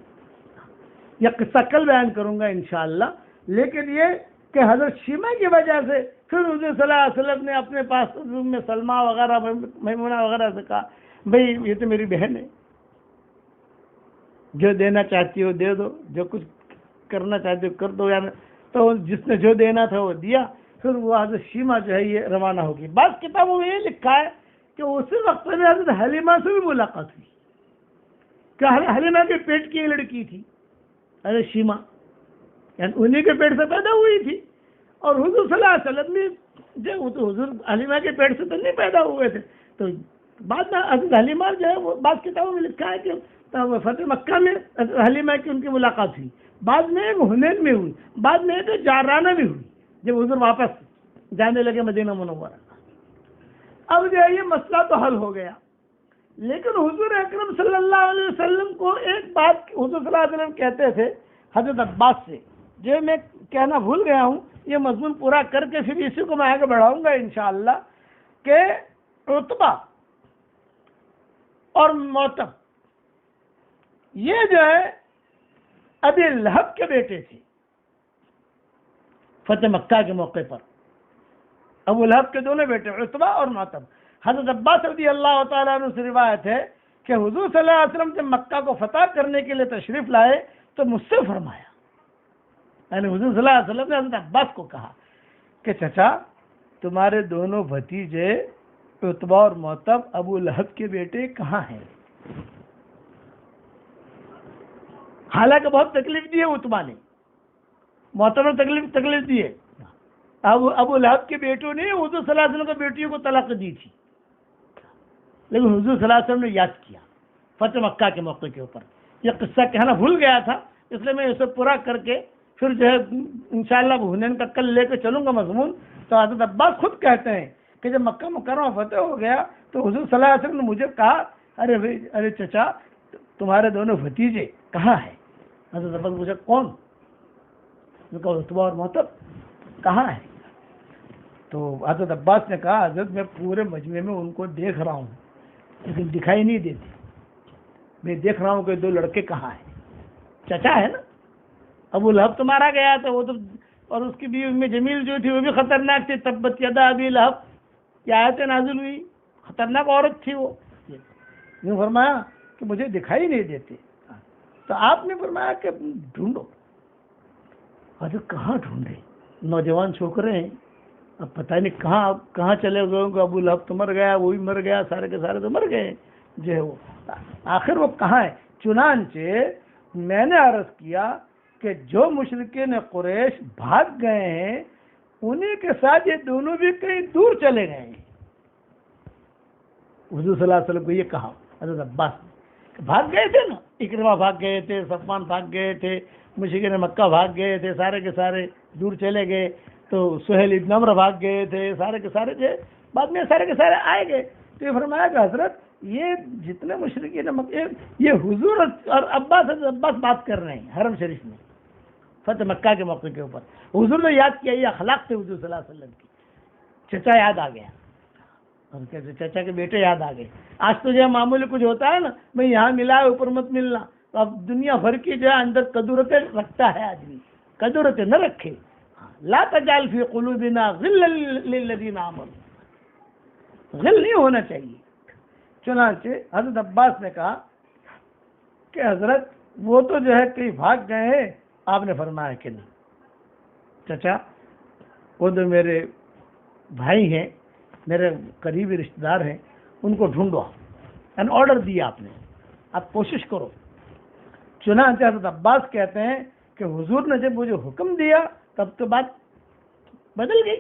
یہ قصہ کل بیان کروں گا انشاءاللہ. لیکن یہ کہ حضرت شیما کی وجہ سے پھر حضور صلی اللہ علیہ وسلم نے اپنے پاس میں سلمہ وغیرہ میمونہ وغیرہ سے کہا، بھئی یہ تو میری بہن ہے، جو دینا چاہتی ہو دے دو، جو کچھ کرنا چاہتی ہو کر دو. یعنی تو جس نے جو دینا تھا وہ دیا. پھر وہ حضرت شیما جو ہے یہ روانہ ہوگی. بعض کتابوں میں یہ لکھا ہے کہ اسی وقت میں حضرت حلیمہ سے بھی ملاقات ہوئی، کہ حلیمہ کے پیٹ کی لڑکی تھی حضرت شیما، یعنی انہی کے پیٹ سے پیدا ہوئی تھی. اور حضور صلی اللہ علیہ وسلم نے جو حضور حلیمہ کے پیٹ سے تو نہیں پیدا ہوئے تھے. تو بعد میں حضرت حلیمہ جو ہے وہ بعض کتابوں میں لکھا ہے کہ فتح مکہ میں حلیمہ کی ان کی ملاقات ہوئی، بعد میں ایک حنین میں ہوئی، بعد میں ایک جعرانہ میں ہوئی جب حضور واپس جانے لگے مدینہ منورہ. اب جو ہے یہ مسئلہ تو حل ہو گیا. لیکن حضور اکرم صلی اللہ علیہ وسلم کو ایک بات حضور صلی اللہ علیہ وسلم کہتے تھے حضرت عباس سے، جو میں کہنا بھول گیا ہوں. یہ مضمون پورا کر کے پھر اسی کو میں آگے بڑھاؤں گا انشاءاللہ، کہ عتبہ اور معتب یہ جو ہے ابی لہب کے بیٹے تھے. فتح مکہ کے موقع پر ابو لہب کے دونوں بیٹے عتبہ اور معتب. حضرت عباس رضی اللہ تعالیٰ عنہ سے روایت ہے کہ حضور صلی اللہ علیہ وسلم جب مکہ کو فتح کرنے کے لیے تشریف لائے تو مجھ سے فرمایا، یعنی حضور صلی اللہ علیہ وسلم نے حضرت عباس کو کہا کہ چچا تمہارے دونوں بھتیجے عتبہ اور معتب ابو لہب کے بیٹے کہاں ہیں؟ حالانکہ بہت تکلیف دی ہے عتبہ نے، معتب نے تکلیف دی ہے. ابو لہب کے بیٹوں نے حضور صلی اللہ علیہ وسلم کے بیٹیوں کو طلاق دی تھی، لیکن حضور صلی اللہ علیہ وسلم نے یاد کیا فتح مکہ کے موقع کے اوپر. یہ قصہ کہنا بھول گیا تھا، اس لیے میں اسے پورا کر کے پھر جو ہے انشاءاللہ حنین کا کل لے کے چلوں گا مضمون. تو حضرت عباس خود کہتے ہیں کہ جب مکہ مکرمہ فتح ہو گیا تو حضور صلی اللہ علیہ وسلم نے مجھے کہا، ارے چچا تمہارے دونوں بھتیجے کہاں ہیں؟ حضرت عباس مجھے کون؟ میں کہا عتبہ اور معتب کہاں ہیں؟ تو حضرت عباس نے کہا حضرت میں پورے مجمع میں ان کو دیکھ رہا ہوں لیکن دکھائی نہیں دیتے، میں دیکھ رہا ہوں کہ دو لڑکے کہاں ہیں. چچا ہے نا، ابو لہب تو مارا گیا تھا وہ تو، اور اس کی بیوی ام جمیل جو تھی وہ بھی خطرناک تھی. تبت یدا ابی لہب یہ آیتیں نازل ہوئی، خطرناک عورت تھی وہ. نے فرمایا کہ مجھے دکھائی نہیں دیتے. تو آپ نے فرمایا کہ ڈھونڈو. حضرت کہاں ڈھونڈے؟ نوجوان چھوکرے ہیں، اب پتہ نہیں کہاں چلے گئے. ابو لہب تو مر گیا، وہ بھی مر گیا، سارے کے سارے تو مر گئے جو ہے وہ. آخر وہ کہاں ہے؟ چنانچہ میں نے عرض کیا کہ جو مشرکین قریش بھاگ گئے ہیں انہی کے ساتھ یہ دونوں بھی کہیں دور چلے گئے ہیں. حضور صلی اللہ علیہ وسلم کو یہ کہا حضرت عباس نے، بھاگ گئے تھے نا، اکرمہ بھاگ گئے تھے، صفوان بھاگ گئے تھے، مشرکین مکہ بھاگ گئے تھے، سارے کے سارے دور چلے گئے، تو سہیل ابن عمرو بھاگ گئے تھے، سارے کے سارے جو بعد میں سارے کے سارے آئے گئے. تو یہ فرمایا کہ حضرت یہ جتنے مشرکین مکہ، یہ حضور اور عباس بات کر رہے ہیں حرم شریف میں فتح مکہ کے موقع کے اوپر. حضور نے یاد کیا، یہ اخلاق تھے حضور صلی اللہ علیہ وسلم کی. چچا یاد آ گیا، اور چچا کے بیٹے یاد آ گئے. آج تو جو ہے معمولی کچھ ہوتا ہے نا، بھائی یہاں ملا ہے اوپر مت ملنا، تو اب دنیا بھر کی جو ہے اندر قدرتیں رکھتا ہے آدمی، قدرتیں نہ رکھے. لا تجعل فی قلوبنا غلا للذین آمنوا، غل نہیں ہونا چاہیے. چنانچہ حضرت عباس نے کہا کہ حضرت وہ تو جو ہے کہیں بھاگ گئے ہیں. آپ نے فرمایا کہ نہیں چچا، وہ تو میرے بھائی ہیں، میرے قریبی رشتہ دار ہیں، ان کو ڈھونڈو. این آرڈر دیا آپ نے، آپ کوشش کرو. چنانچہ حضرت عباس کہتے ہیں کہ حضور نے جب مجھے حکم دیا تب تو بات بدل گئی.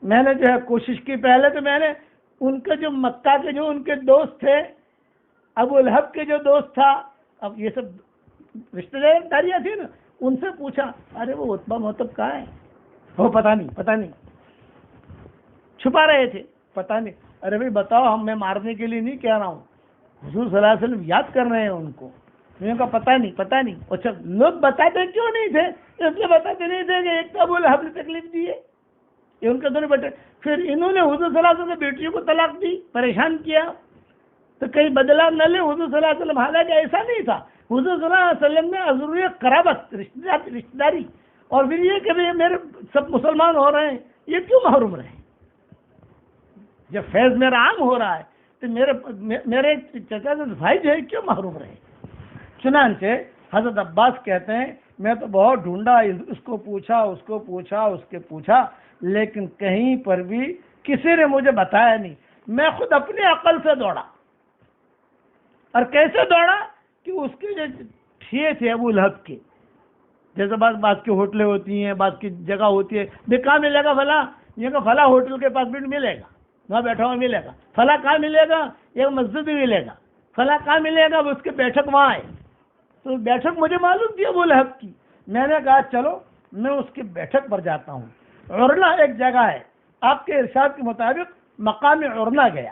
میں نے جو ہے کوشش کی. پہلے تو میں نے ان کے جو مکہ کے جو ان کے دوست تھے، ابو لہب کے جو دوست تھا، اب یہ سب رشتہ داریاں تھی نا، ان سے پوچھا ارے وہ عتبہ مطلب کہاں ہے؟ وہ پتہ نہیں چھپا رہے تھے، پتہ نہیں. ارے بھائی بتاؤ، میں مارنے کے لیے نہیں کہہ رہا ہوں، حضور صلی اللہ علیہ وسلم یاد کر رہے ہیں ان کو. میں نے کہا پتہ نہیں. اچھا لوگ بتاتے کیوں نہیں تھے؟ اس لیے بتاتے نہیں تھے کہ ایک تو ابو لہب نے تکلیف دی ہے، یہ ان کے دونوں بیٹے. پھر انہوں نے حضور صلی اللہ علیہ وسلم کی بیٹیوں کو طلاق دی، پریشان کیا، تو کہیں بدلا نہ لے. حضور صلی اللہ علیہ وسلم حالانکہ ایسا نہیں تھا. حضور صلی اللہ علیہ وسلم نے ضروری قرابت، رشتہ داری، اور پھر یہ کہ میرے سب مسلمان ہو رہے ہیں، یہ کیوں محروم رہے؟ جب فیض میرا عام ہو رہا ہے تو میرے چچا سے بھائی جو ہے کیوں محروم رہے؟ چنانچہ حضرت عباس کہتے ہیں میں تو بہت ڈھونڈا، اس کو پوچھا، لیکن کہیں پر بھی کسی نے مجھے بتایا نہیں. میں خود اپنی عقل سے دوڑا. اور کیسے دوڑا کہ اس کے جو ٹھیے تھے ابو لہب کے، جیسے بعض کی ہوٹلیں ہوتی ہیں، بعض کی جگہ ہوتی ہے، کہاں ملے گا فلاں، یہ کہ فلاں ہوٹل کے پاس بھی ملے گا، وہاں بیٹھا ہوا ملے گا. فلاں کہاں ملے گا؟ ایک مسجد بھی ملے گا. فلاں کہاں ملے گا؟ اس کے بیٹھک وہاں ہے. تو بیٹھک مجھے معلوم تھی ابو لہب کی. میں نے کہا چلو میں اس کی بیٹھک پر جاتا ہوں. عرنا ایک جگہ ہے، آپ کے ارشاد کے مطابق مقام عرنا گیا،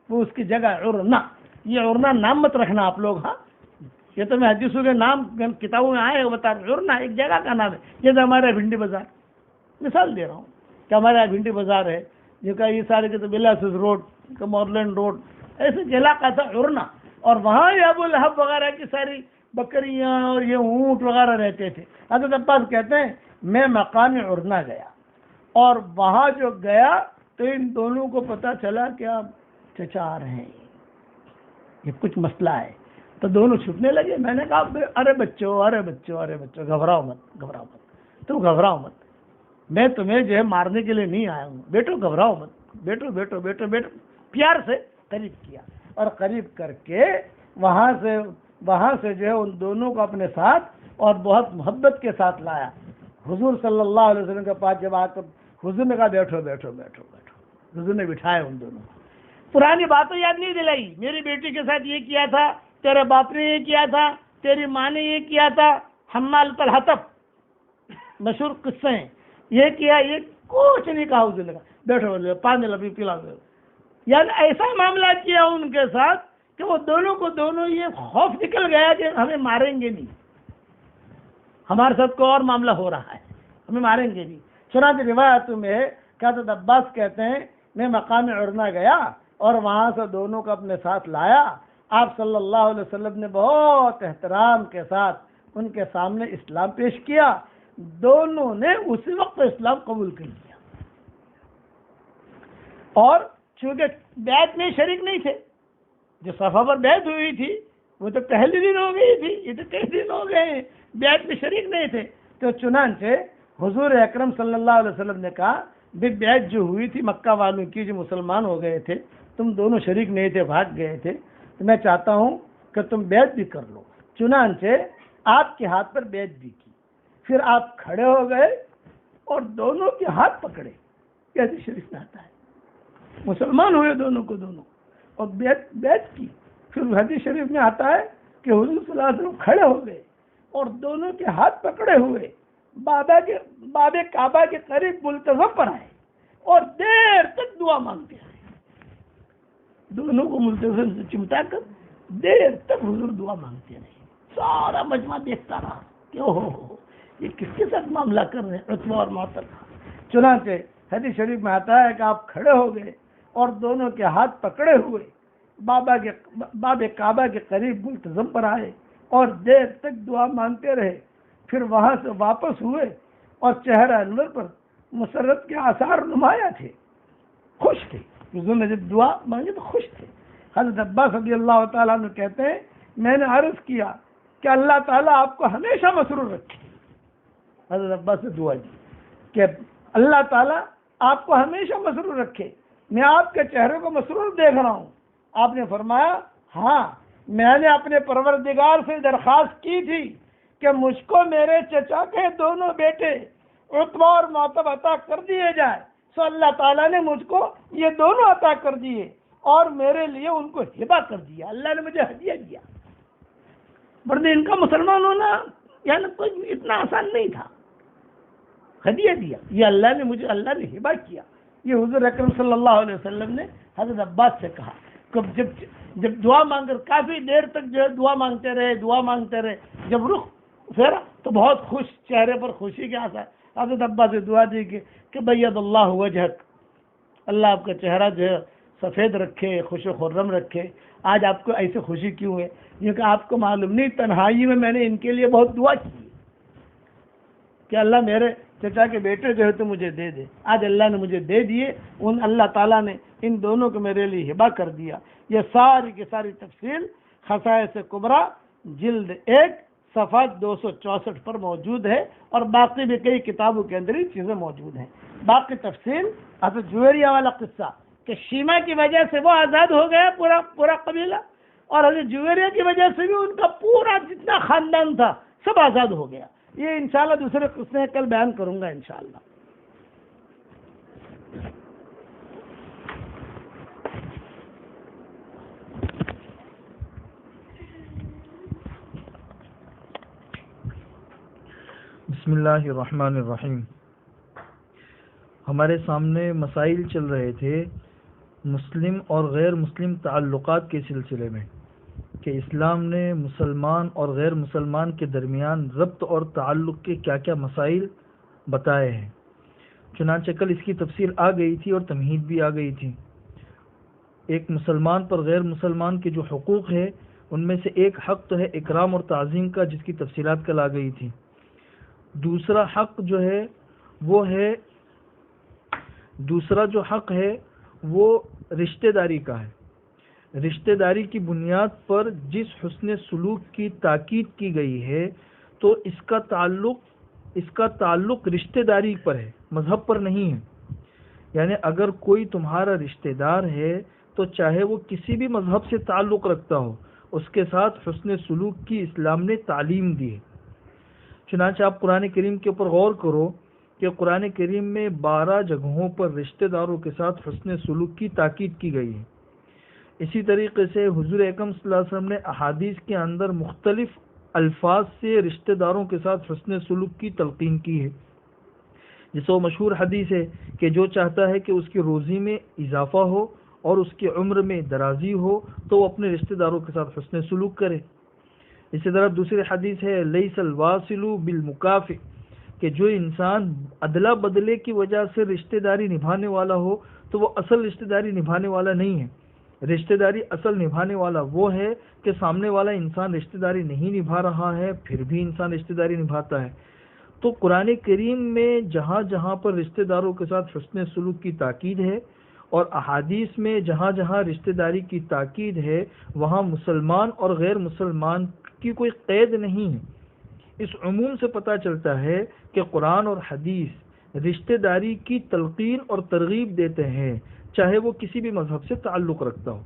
وہ اس کی جگہ عرنا. یہ عرنا نام مت رکھنا آپ لوگ، ہاں یہ تو میں حدیثوں کے نام کتابوں میں آئے بتا رہا ہوں. عرنا ایک جگہ کا نام ہے، جیسے ہمارے بھنڈی بازار، مثال دے رہا ہوں کہ ہمارے یہاں بھنڈی بازار ہے، جو کہ یہ سارے کے تو بلاسس روڈ، مورلینڈ روڈ، ایسے علاقہ تھا عرنا. اور وہاں یہ ابو لہب وغیرہ کی ساری بکریاں اور یہ اونٹ وغیرہ رہتے تھے. حضرت عباس کہتے ہیں میں مقام عرنا گیا، اور وہاں جو گیا تو ان دونوں کو پتہ چلا کہ آپ چچا آ رہے ہیں، یہ کچھ مسئلہ ہے. تو دونوں چھپنے لگے. میں نے کہا ارے بچوں گھبراؤ مت، تم گھبراؤ مت، میں تمہیں جو ہے مارنے کے لیے نہیں آیا ہوں، بیٹو گھبراؤ مت، بیٹو. پیار سے قریب کیا، اور قریب کر کے وہاں سے جو ہے ان دونوں کو اپنے ساتھ اور بہت محبت کے ساتھ لایا. حضور صلی اللہ علیہ وسلم کے پاس جب آ کر حضور نے کہا بیٹھو. حضور نے بٹھایا ان دونوں کو. پرانی باتیں یاد نہیں دلائی، میری بیٹی کے ساتھ یہ کیا تھا، تیرے باپ نے یہ کیا تھا، تیری ماں نے یہ کیا تھا، حمالۃ الحطب مشہور قصے ہیں، یہ کیا، یہ کچھ نہیں کہا. حضور نے کہا بیٹھو، پانی لبی پلا دو. یعنی ایسا معاملہ کیا ان کے ساتھ کہ وہ دونوں یہ خوف نکل گیا کہ ہمیں ماریں گے نہیں، ہمارے ساتھ کوئی اور معاملہ ہو رہا ہے، ہمیں ماریں گے نہیں. چنانچہ روایتوں میں ہے کہ حضرت عباس کہتے ہیں میں مقام عرنا گیا اور وہاں سے دونوں کو اپنے ساتھ لایا. آپ صلی اللہ علیہ وسلم نے بہت احترام کے ساتھ ان کے سامنے اسلام پیش کیا. دونوں نے اسی وقت اسلام قبول کر لیا، اور چونکہ بیعت میں شریک نہیں تھے، جو صفا پر بیعت ہوئی تھی وہ تو پہلے دن ہو گئی تھی، یہ تو کئی دن ہو گئے ہیں، بیعت میں شریک نہیں تھے. تو چنانچہ حضور اکرم صلی اللہ علیہ وسلم نے کہا بیعت جو ہوئی تھی مکہ والوں کی، جو مسلمان ہو گئے تھے، تم دونوں شریک نہیں تھے، بھاگ گئے تھے، تو میں چاہتا ہوں کہ تم بیعت بھی کر لو. چنانچہ آپ کے ہاتھ پر بیعت بھی کی. پھر آپ کھڑے ہو گئے اور دونوں کے ہاتھ پکڑے، کیسے شریف میں آتا ہے، مسلمان ہوئے دونوں کو دونوں. اور بیعت کی۔ پھر حدیث شریف میں آتا ہے کہ حضور صلی اللہ علیہ وسلم کھڑے ہو گئے اور دونوں کے ہاتھ پکڑے ہوئے باب کعبہ کے قریب ملتزم پر آئے اور دیر تک دعا مانگتے رہے۔ دونوں کو ملتزم سے چمٹا کر دیر تک حضور دعا مانگتے رہے۔ سارا مجمع دیکھتا رہا کہ ہو یہ کس کے ساتھ معاملہ کر رہے ہیں، عتبہ اور معطل۔ چنانچہ حدیث شریف میں آتا ہے کہ آپ کھڑے ہو گئے اور دونوں کے ہاتھ پکڑے ہوئے باب کعبہ کے قریب ملتزم پر آئے اور دیر تک دعا مانگتے رہے۔ پھر وہاں سے واپس ہوئے اور چہرہ انور پر مسرت کے آثار نمایاں تھے، خوش تھے۔ حضور نے جب دعا مانگی تو خوش تھے۔ حضرت عباس رضی اللہ تعالیٰ عنہ کہتے ہیں میں نے عرض کیا کہ اللہ تعالیٰ آپ کو ہمیشہ مسرور رکھے۔ حضرت عباس سے دعا دی کہ اللہ تعالیٰ آپ کو ہمیشہ مسرور رکھے، میں آپ کے چہرے کو مسرور دیکھ رہا ہوں۔ آپ نے فرمایا ہاں میں نے اپنے پروردگار سے درخواست کی تھی کہ مجھ کو میرے چچا کے دونوں بیٹے عتبہ اور معتب عطا کر دیے جائے، سو اللہ تعالیٰ نے مجھ کو یہ دونوں عطا کر دیے اور میرے لیے ان کو ہبہ کر دیا، اللہ نے مجھے ہدیہ دیا۔ ورنہ ان کا مسلمان ہونا یعنی کوئی اتنا آسان نہیں تھا، ہدیہ دیا، یہ اللہ نے ہبہ کیا۔ یہ حضور اکرم صلی اللہ علیہ وسلم نے حضرت عباس سے کہا کہ جب دعا مانگ کر کافی دیر تک جو ہے دعا مانگتے رہے، جب رخ پھیرا تو بہت خوش، چہرے پر خوشی کے آثار۔ حضرت عباس سے دعا دی کہ بید اللہ وجہک، اللہ آپ کا چہرہ جو ہے سفید رکھے، خوش و خرم رکھے۔ آج آپ کو ایسی خوشی کیوں ہے؟ کیونکہ آپ کو معلوم نہیں تنہائی میں نے ان کے لیے بہت دعا کی کہ اللہ میرے چچا کے بیٹے جو ہے تو مجھے دے دے۔ آج اللہ نے مجھے دے دیے، اللہ تعالیٰ نے ان دونوں کو میرے لیے ہبہ کر دیا۔ یہ ساری کی ساری تفصیل خصائص کبریٰ جلد 1 صفحہ 264 پر موجود ہے، اور باقی بھی کئی کتابوں کے اندر یہ چیزیں موجود ہیں۔ باقی تفصیل حضرت جویریہ والا قصہ کہ شیما کی وجہ سے وہ آزاد ہو گیا پورا قبیلہ، اور حضرت جویریہ کی وجہ سے بھی ان کا پورا جتنا خاندان تھا سب آزاد ہو گیا۔ یہ انشاءاللہ دوسرے قصے کل بیان کروں گا انشاءاللہ۔ بسم اللہ الرحمن الرحیم۔ ہمارے سامنے مسائل چل رہے تھے مسلم اور غیر مسلم تعلقات کے سلسلے میں، کہ اسلام نے مسلمان اور غیر مسلمان کے درمیان ربط اور تعلق کے کیا کیا مسائل بتائے ہیں۔ چنانچہ کل اس کی تفصیل آ گئی تھی اور تمہید بھی آ گئی تھی۔ ایک مسلمان پر غیر مسلمان کے جو حقوق ہے ان میں سے ایک حق تو ہے اکرام اور تعظیم کا، جس کی تفصیلات کل آ گئی تھی۔ دوسرا جو حق ہے وہ رشتہ داری کا ہے۔ رشتہ داری کی بنیاد پر جس حسن سلوک کی تاکید کی گئی ہے تو اس کا تعلق رشتہ داری پر ہے، مذہب پر نہیں ہے۔ یعنی اگر کوئی تمہارا رشتہ دار ہے تو چاہے وہ کسی بھی مذہب سے تعلق رکھتا ہو، اس کے ساتھ حسن سلوک کی اسلام نے تعلیم دی ہے۔ چنانچہ آپ قرآن کریم کے اوپر غور کرو کہ قرآن کریم میں 12 جگہوں پر رشتہ داروں کے ساتھ حسن سلوک کی تاکید کی گئی ہے۔ اسی طریقے سے حضور اکرم صلی اللہ علیہ وسلم نے احادیث کے اندر مختلف الفاظ سے رشتہ داروں کے ساتھ حسن سلوک کی تلقین کی ہے۔ جس وہ مشہور حدیث ہے کہ جو چاہتا ہے کہ اس کی روزی میں اضافہ ہو اور اس کی عمر میں درازی ہو تو وہ اپنے رشتہ داروں کے ساتھ حسن سلوک کرے۔ اسی طرح دوسری حدیث ہے لیس الواصل بالمکافئ، کہ جو انسان ادلا بدلے کی وجہ سے رشتہ داری نبھانے والا ہو تو وہ اصل رشتہ داری نبھانے والا نہیں ہے۔ رشتہ داری اصل نبھانے والا وہ ہے کہ سامنے والا انسان رشتہ داری نہیں نبھا رہا ہے پھر بھی انسان رشتہ داری نبھاتا ہے۔ تو قرآن کریم میں جہاں جہاں پر رشتہ داروں کے ساتھ حسن سلوک کی تاکید ہے اور احادیث میں جہاں جہاں رشتہ داری کی تاکید ہے وہاں مسلمان اور غیر مسلمان کی کوئی قید نہیں ہے۔ اس عموم سے پتہ چلتا ہے کہ قرآن اور حدیث رشتہ داری کی تلقین اور ترغیب دیتے ہیں، چاہے وہ کسی بھی مذہب سے تعلق رکھتا ہو۔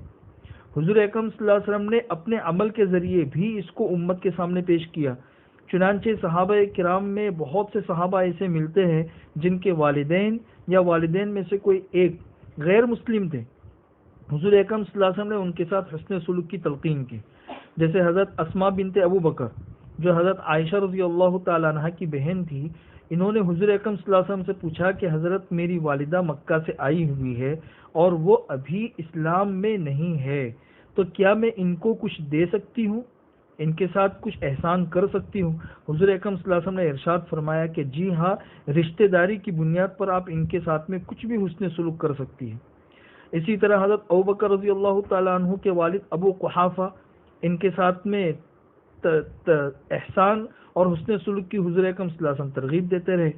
حضور اکرم صلی اللہ علیہ وسلم نے اپنے عمل کے ذریعے بھی اس کو امت کے سامنے پیش کیا۔ چنانچہ صحابہ کرام میں بہت سے صحابہ ایسے ملتے ہیں جن کے والدین یا والدین میں سے کوئی ایک غیر مسلم تھے، حضور اکرم صلی اللہ علیہ وسلم نے ان کے ساتھ حسن سلوک کی تلقین کی. جیسے حضرت اسماء بنت ابو بکر جو حضرت عائشہ رضی اللہ تعالیٰ عنہ کی بہن تھی، انہوں نے حضور اکرم صلی اللہ علیہ وسلم سے پوچھا کہ حضرت میری والدہ مکہ سے آئی ہوئی ہے اور وہ ابھی اسلام میں نہیں ہے، تو کیا میں ان کو کچھ دے سکتی ہوں، ان کے ساتھ کچھ احسان کر سکتی ہوں؟ حضور اکرم صلی اللہ علیہ وسلم نے ارشاد فرمایا کہ جی ہاں، رشتہ داری کی بنیاد پر آپ ان کے ساتھ میں کچھ بھی حسن سلوک کر سکتی ہیں. اسی طرح حضرت ابوبکر رضی اللہ تعالیٰ عنہ کے والد ابو قحافہ، ان کے ساتھ میں احسان اور حسن سلوک کی حضور اکرم صلی اللہ علیہ وسلم ترغیب دیتے رہے.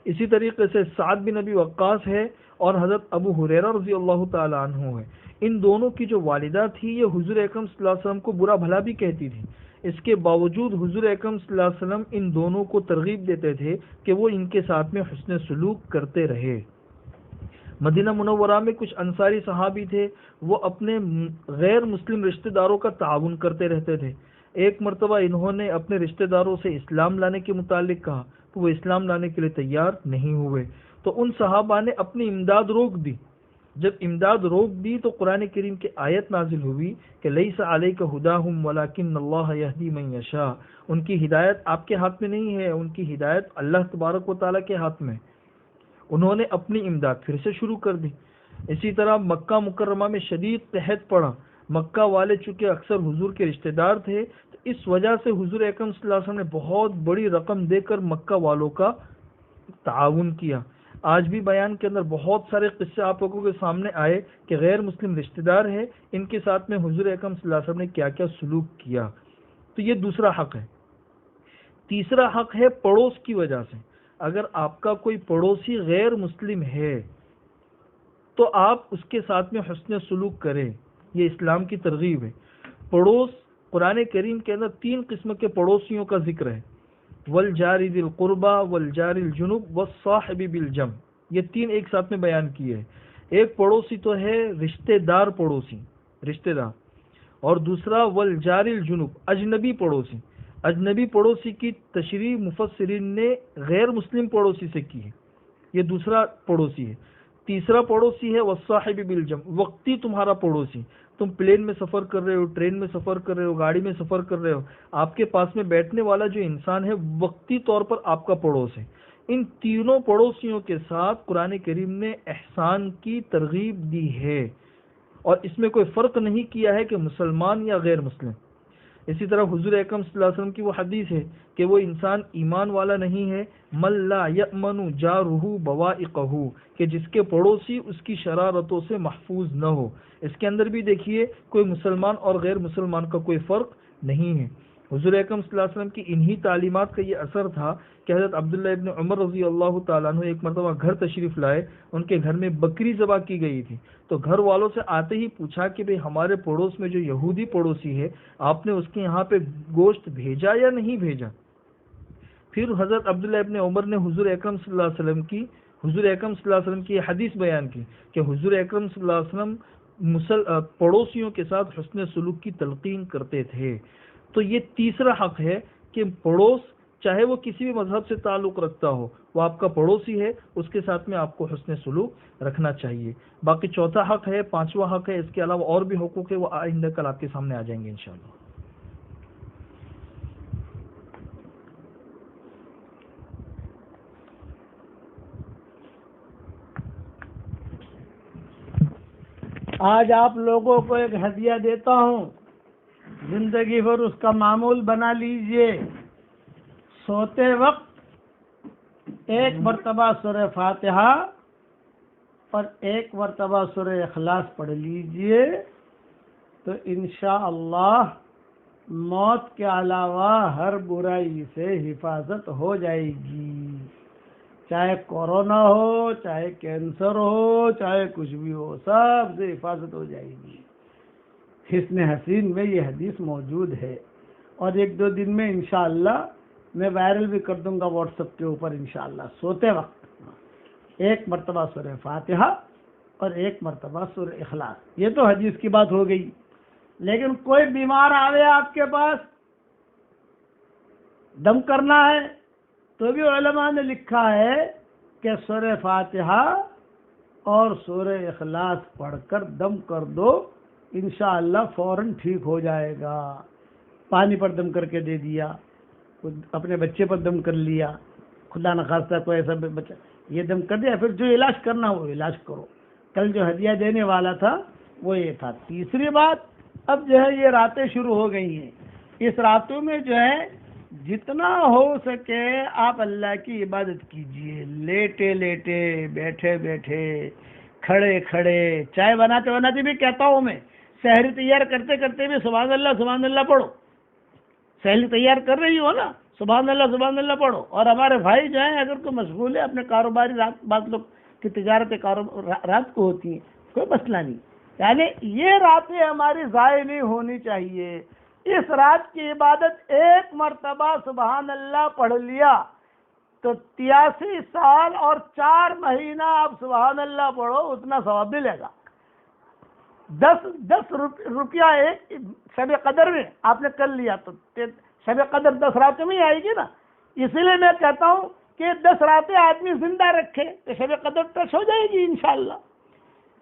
اسی طریقے سے سعد بن ابی وقاص ہے اور حضرت ابو ہریرہ رضی اللہ تعالیٰ عنہ ہے. ان دونوں کی جو والدہ تھی یہ حضور اکرم صلی اللہ علیہ وسلم کو برا بھلا بھی کہتی تھی. اس کے باوجود حضور اکرم صلی اللہ علیہ وسلم ان دونوں کو ترغیب دیتے تھے کہ وہ ان کے ساتھ میں حسن سلوک کرتے رہے. مدینہ منورہ میں کچھ انصاری صحابی تھے، وہ اپنے غیر مسلم رشتہ داروں کا تعاون کرتے رہتے تھے. ایک مرتبہ انہوں نے اپنے رشتہ داروں سے اسلام لانے کے متعلق کہا تو وہ اسلام لانے کے لیے تیار نہیں ہوئے، تو ان صحابہ نے اپنی امداد روک دی. جب امداد روک دی تو قرآن کریم کی آیت نازل ہوئی کہ لیس علیک ھداھم ولکن اللہ یہدی من یشاء. ان کی ہدایت آپ کے ہاتھ میں نہیں ہے، ان کی ہدایت اللہ تبارک و تعالیٰ کے ہاتھ میں. انہوں نے اپنی امداد پھر سے شروع کر دی. اسی طرح مکہ مکرمہ میں شدید قحط پڑا. مکہ والے چونکہ اکثر حضور کے رشتہ دار تھے تو اس وجہ سے حضور اکرم صلی اللہ علیہ وسلم نے بہت بڑی رقم دے کر مکہ والوں کا تعاون کیا. آج بھی بیان کے اندر بہت سارے قصے آپ لوگوں کے سامنے آئے کہ غیر مسلم رشتہ دار ہیں، ان کے ساتھ میں حضور اکرم صلی اللہ علیہ وسلم نے کیا کیا سلوک کیا. تو یہ دوسرا حق ہے. تیسرا حق ہے پڑوس کی وجہ سے. اگر آپ کا کوئی پڑوسی غیر مسلم ہے تو آپ اس کے ساتھ میں حسن سلوک کریں، یہ اسلام کی ترغیب ہے. پڑوس، قرآن کریم کے اندر 3 قسم کے پڑوسیوں کا ذکر ہے، والجار ذی القربى والجار الجنب والصاحب بالجنب. یہ 3 ایک ساتھ میں بیان کیے ہیں. ایک پڑوسی تو ہے رشتہ دار پڑوسی، رشتہ دار، اور دوسرا والجار الجنب اجنبی پڑوسی. اجنبی پڑوسی کی تشریح مفسرین نے غیر مسلم پڑوسی سے کی ہے، یہ دوسرا پڑوسی ہے. تیسرا پڑوسی ہے والصاحب بالجنب، وقتی تمہارا پڑوسی. تم پلین میں سفر کر رہے ہو، ٹرین میں سفر کر رہے ہو، گاڑی میں سفر کر رہے ہو، آپ کے پاس میں بیٹھنے والا جو انسان ہے وقتی طور پر آپ کا پڑوس ہے. ان تینوں پڑوسیوں کے ساتھ قرآن کریم نے احسان کی ترغیب دی ہے اور اس میں کوئی فرق نہیں کیا ہے کہ مسلمان یا غیر مسلم. اسی طرح حضور اکرم صلی اللہ علیہ وسلم کی وہ حدیث ہے کہ وہ انسان ایمان والا نہیں ہے من لا یأمن جارہ بوائقہ، کہ جس کے پڑوسی اس کی شرارتوں سے محفوظ نہ ہو. اس کے اندر بھی دیکھیے کوئی مسلمان اور غیر مسلمان کا کوئی فرق نہیں ہے. حضور اکرم صلی اللہ علیہ وسلم کی انہی تعلیمات کا یہ اثر تھا کہ حضرت عبداللہ ابن عمر رضی اللہ تعالیٰ عنہ ایک مرتبہ گھر تشریف لائے. ان کے گھر میں بکری ذبح کی گئی تھی تو گھر والوں سے آتے ہی پوچھا کہ بھئی ہمارے پڑوس میں جو یہودی پڑوسی ہے آپ نے اس کے یہاں پہ گوشت بھیجا یا نہیں بھیجا. پھر حضرت عبداللہ ابن عمر نے حضور اکرم صلی اللہ علیہ وسلم کی حدیث بیان کی کہ حضور اکرم صلی اللہ علیہ وسلم پڑوسیوں کے ساتھ حسن سلوک کی تلقین کرتے تھے. تو یہ تیسرا حق ہے کہ پڑوس چاہے وہ کسی بھی مذہب سے تعلق رکھتا ہو، وہ آپ کا پڑوسی ہے، اس کے ساتھ میں آپ کو حسن سلوک رکھنا چاہیے. باقی چوتھا حق ہے، پانچواں حق ہے، اس کے علاوہ اور بھی حقوق ہے، وہ آئندہ کل آپ کے سامنے آ جائیں گے انشاءاللہ. آج آپ لوگوں کو ایک ہدیہ دیتا ہوں، زندگی بھر اس کا معمول بنا لیجئے. سوتے وقت 1 مرتبہ سورہ فاتحہ اور 1 مرتبہ سورہ اخلاص پڑھ لیجئے تو انشاءاللہ موت کے علاوہ ہر برائی سے حفاظت ہو جائے گی. چاہے کورونا ہو، چاہے کینسر ہو، چاہے کچھ بھی ہو، سب سے حفاظت ہو جائے گی. حسن حسین میں یہ حدیث موجود ہے اور 1-2 دن میں انشاءاللہ میں وائرل بھی کر دوں گا واٹس ایپ کے اوپر. انشاءاللہ سوتے وقت 1 مرتبہ سورہ فاتحہ اور 1 مرتبہ سورہ اخلاص. یہ تو حدیث کی بات ہو گئی. لیکن کوئی بیمار آوے آپ کے پاس، دم کرنا ہے، تو بھی علماء نے لکھا ہے کہ سورہ فاتحہ اور سورہ اخلاص پڑھ کر دم کر دو، انشاءاللہ فوراً ٹھیک ہو جائے گا۔ پانی پر دم کر کے دے دیا، اپنے بچے پر دم کر لیا، خدا نخواستہ کوئی ایسا بچہ یہ دم کر دیا، پھر جو علاج کرنا وہ علاج کرو۔ کل جو ہدیہ دینے والا تھا وہ یہ تھا۔ تیسری بات، اب جو ہے یہ راتیں شروع ہو گئی ہیں، اس راتوں میں جو ہے جتنا ہو سکے آپ اللہ کی عبادت کیجئے، لیٹے لیٹے، بیٹھے بیٹھے، کھڑے کھڑے، چائے بناتے بھی کہتا ہوں میں، سحری تیار کرتے کرتے بھی سبحان اللہ پڑھو۔ سحری تیار کر رہی ہو نا، سبحان اللہ پڑھو۔ اور ہمارے بھائی جو ہیں اگر کوئی مشغول ہے اپنے کاروباری، بعض لوگ کی تجارتیں رات کو ہوتی ہیں، کوئی مسئلہ نہیں، یعنی یہ راتیں ہماری ضائع نہیں ہونی چاہیے۔ اس رات کی عبادت ایک مرتبہ سبحان اللہ پڑھ لیا تو 83 سال اور 4 مہینہ آپ سبحان اللہ پڑھو، اتنا ثواب ملے گا۔ 10 روپیہ ایک شب قدر میں آپ نے کر لیا تو شب قدر 10 راتوں میں ہی آئے گی نا۔ اسی لیے میں کہتا ہوں کہ 10 راتیں آدمی زندہ رکھے تو شب قدر ٹچ ہو جائے گی انشاءاللہ۔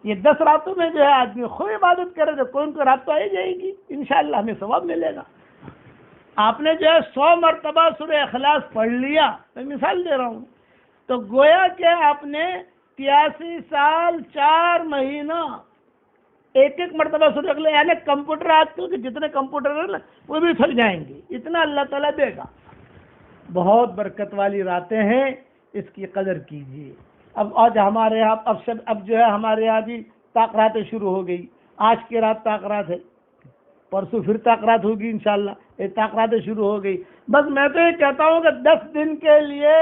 یہ 10 راتوں میں جو ہے آدمی خوب عبادت کرے تو کوئی رات تو آئی جائے گی، انشاءاللہ ہمیں ثواب ملے گا۔ آپ نے جو ہے 100 مرتبہ سورہ اخلاص پڑھ لیا، میں مثال دے رہا ہوں، تو گویا کہ آپ نے 83 سال 4 مہینہ ایک مرتبہ سورہ اخلاص، یعنی کمپیوٹر آج کل کے جتنے کمپیوٹر ہیں نا وہ بھی تھک جائیں گے، اتنا اللہ تعالیٰ دے گا۔ بہت برکت والی راتیں ہیں، اس کی قدر کیجیے۔ اب آج ہمارے یہاں اب جو ہے ہمارے یہاں بھی تاقراتیں شروع ہو گئی، آج کی رات تاقرات ہے، پرسوں پھر تاقرات ہوگی انشاءاللہ، یہ تاقراتیں شروع ہو گئی۔ بس میں تو یہ کہتا ہوں کہ 10 دن کے لیے،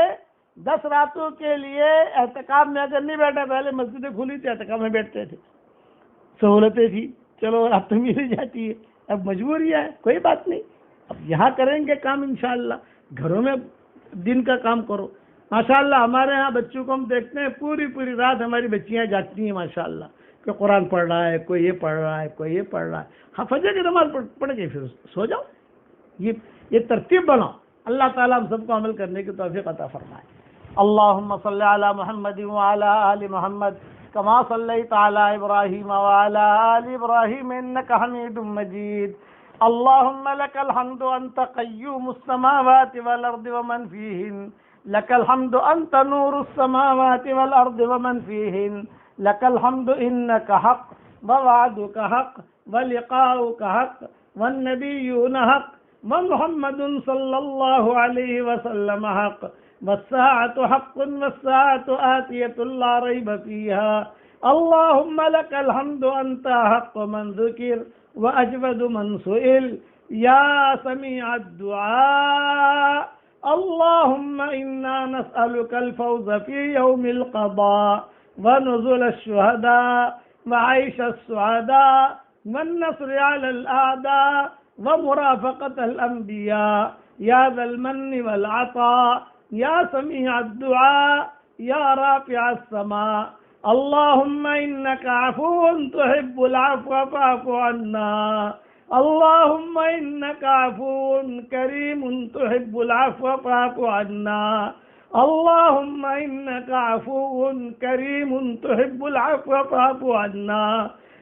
10 راتوں کے لیے اعتکاف میں اگر نہیں بیٹھا، پہلے مسجدیں کھلی تھی اعتکاف میں بیٹھتے تھے، سہولتیں تھی، چلو اب تو مل جاتی ہے، اب مجبوری ہے، کوئی بات نہیں، اب یہاں کریں گے کام انشاءاللہ، گھروں میں دن کا کام کرو۔ ماشاءاللہ ہمارے ہاں بچوں کو ہم دیکھتے ہیں پوری رات ہماری بچیاں جاگتی ہیں ماشاءاللہ، کوئی قرآن پڑھ رہا ہے، کوئی یہ پڑھ رہا ہے، کوئی یہ پڑھ رہا ہے۔ ہاں فجر کی نماز پڑھ کے پھر سو جاؤ، یہ ترتیب بناؤ۔ اللہ تعالیٰ ہم سب کو عمل کرنے کی توفیق عطا فرمائے۔ اللہم صلی علی محمد وعلی آل محمد کما صلیت علی ابراہیم وعلی آل ابراہیم انک حمید مجید۔ اللہم لک الحمد انت قیوم السماوات والارض ومن فیہن، لک الحمد انت نور السماوات والارض ومن فیہن، لک الحمد انک حق ووعدک حق ولقاؤک حق والنبیون حق ومحمد صلی اللہ علیہ وسلم حق والساعة حق والساعة آتية لا ريب فيها۔ اللهم لك الحمد أنت حق من ذكر وأجود من سئل يا سميع الدعاء۔ اللهم إنا نسألك الفوز في يوم القضاء ونزل الشهداء وعيش السعداء والنصر على الأعداء ومرافقة الأنبياء يا ذا المن والعطاء يا سميع الدعاء يا رافع السماء۔ اللهم إنك عفو تحب العفو فاعف عنا۔ اللهم إنك عفو كريم تحب العفو فاعف عنا۔ اللهم إنك عفو كريم تحب العفو فاعف عنا۔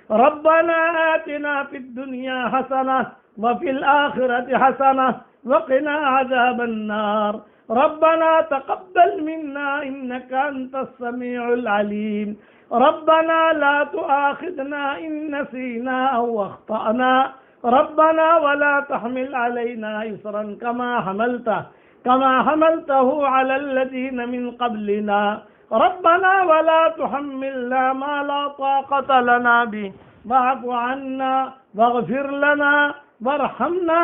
ربنا آتنا في الدنيا حسنة وفي الآخرة حسنة وقنا عذاب النار۔ ربنا تقبل منا إنك أنت السميع العليم۔ ربنا لا تؤاخذنا إن نسينا أو أخطأنا۔ ربنا ولا تحمل علينا إصرا كما حملته على الذين من قبلنا۔ ربنا ولا تحملنا ما لا طاقة لنا به واعف عنا واغفر لنا وارحمنا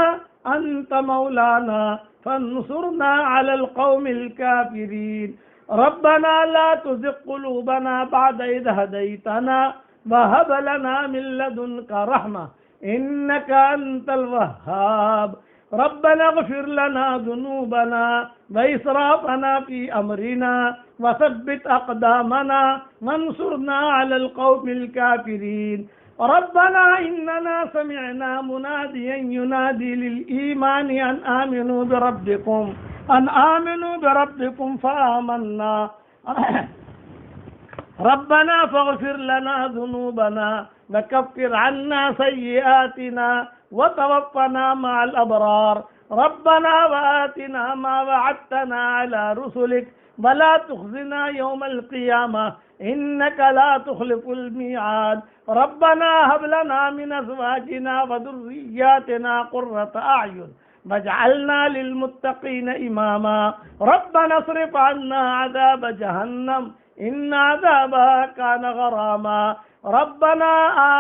أنت مولانا فانصرنا على القوم الكافرين۔ ربنا لا تزغ قلوبنا بعد إذ هديتنا وهب لنا من لدنك رحمة إنك أنت الوهاب۔ ربنا اغفر لنا ذنوبنا وإسرافنا في أمرنا وثبت أقدامنا وانصرنا على القوم الكافرين۔ ربنا إننا سمعنا مناديا ينادي للإيمان أن آمنوا بربكم فآمنا۔ ربنا فاغفر لنا ذنوبنا وكفر عنا سيئاتنا وتوفنا مع الأبرار ربنا وآتنا ما وعدتنا على رسلك ولا تخزنا يوم القيامة إنك لا تخلف الميعاد ربنا هب لنا من أزواجنا وذرياتنا قرة أعين واجعلنا للمتقين إماما ربنا اصرف عنا عذاب جهنم إن عذابها كان غراما ربنا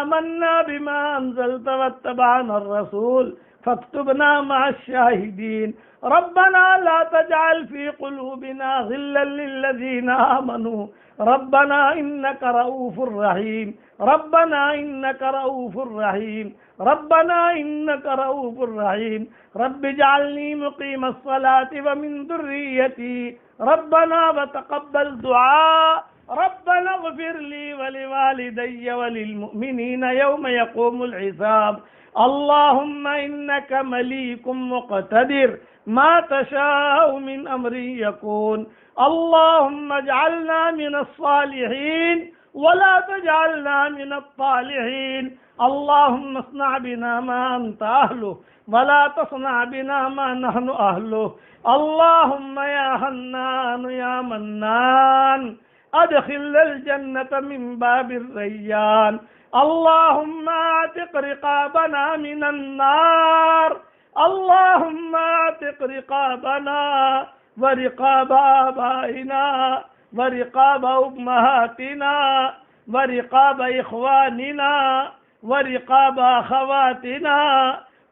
آمنا بما أنزلت واتبعنا الرسول فاكتبنا مع الشاهدين ربنا لا تجعل في قلوبنا غلا للذين آمنوا ربنا إنك رؤوف رحيم ربنا إنك رؤوف رحيم ربنا إنك رؤوف رحيم رب اجعلني مقيم الصلاة ومن ذريتي ربنا وتقبل دعاء ربنا اغفر لي ولوالدي وللمؤمنين يوم يقوم الحساب اللهم إنك مليك مقتدر ما تشاء من أمر يكون اللهم اجعلنا من الصالحين ولا تجعلنا من الطالحين اللهم اصنع بنا ما أنت أهله ولا تصنع بنا ما نحن أهله اللهم يا حنان يا منان أدخل الجنة من باب الريان اللهم اعتق رقابنا من النار اللهم اعتق رقابنا ورقاب آبائنا ورقاب أمهاتنا ورقاب إخواننا ورقاب أخواتنا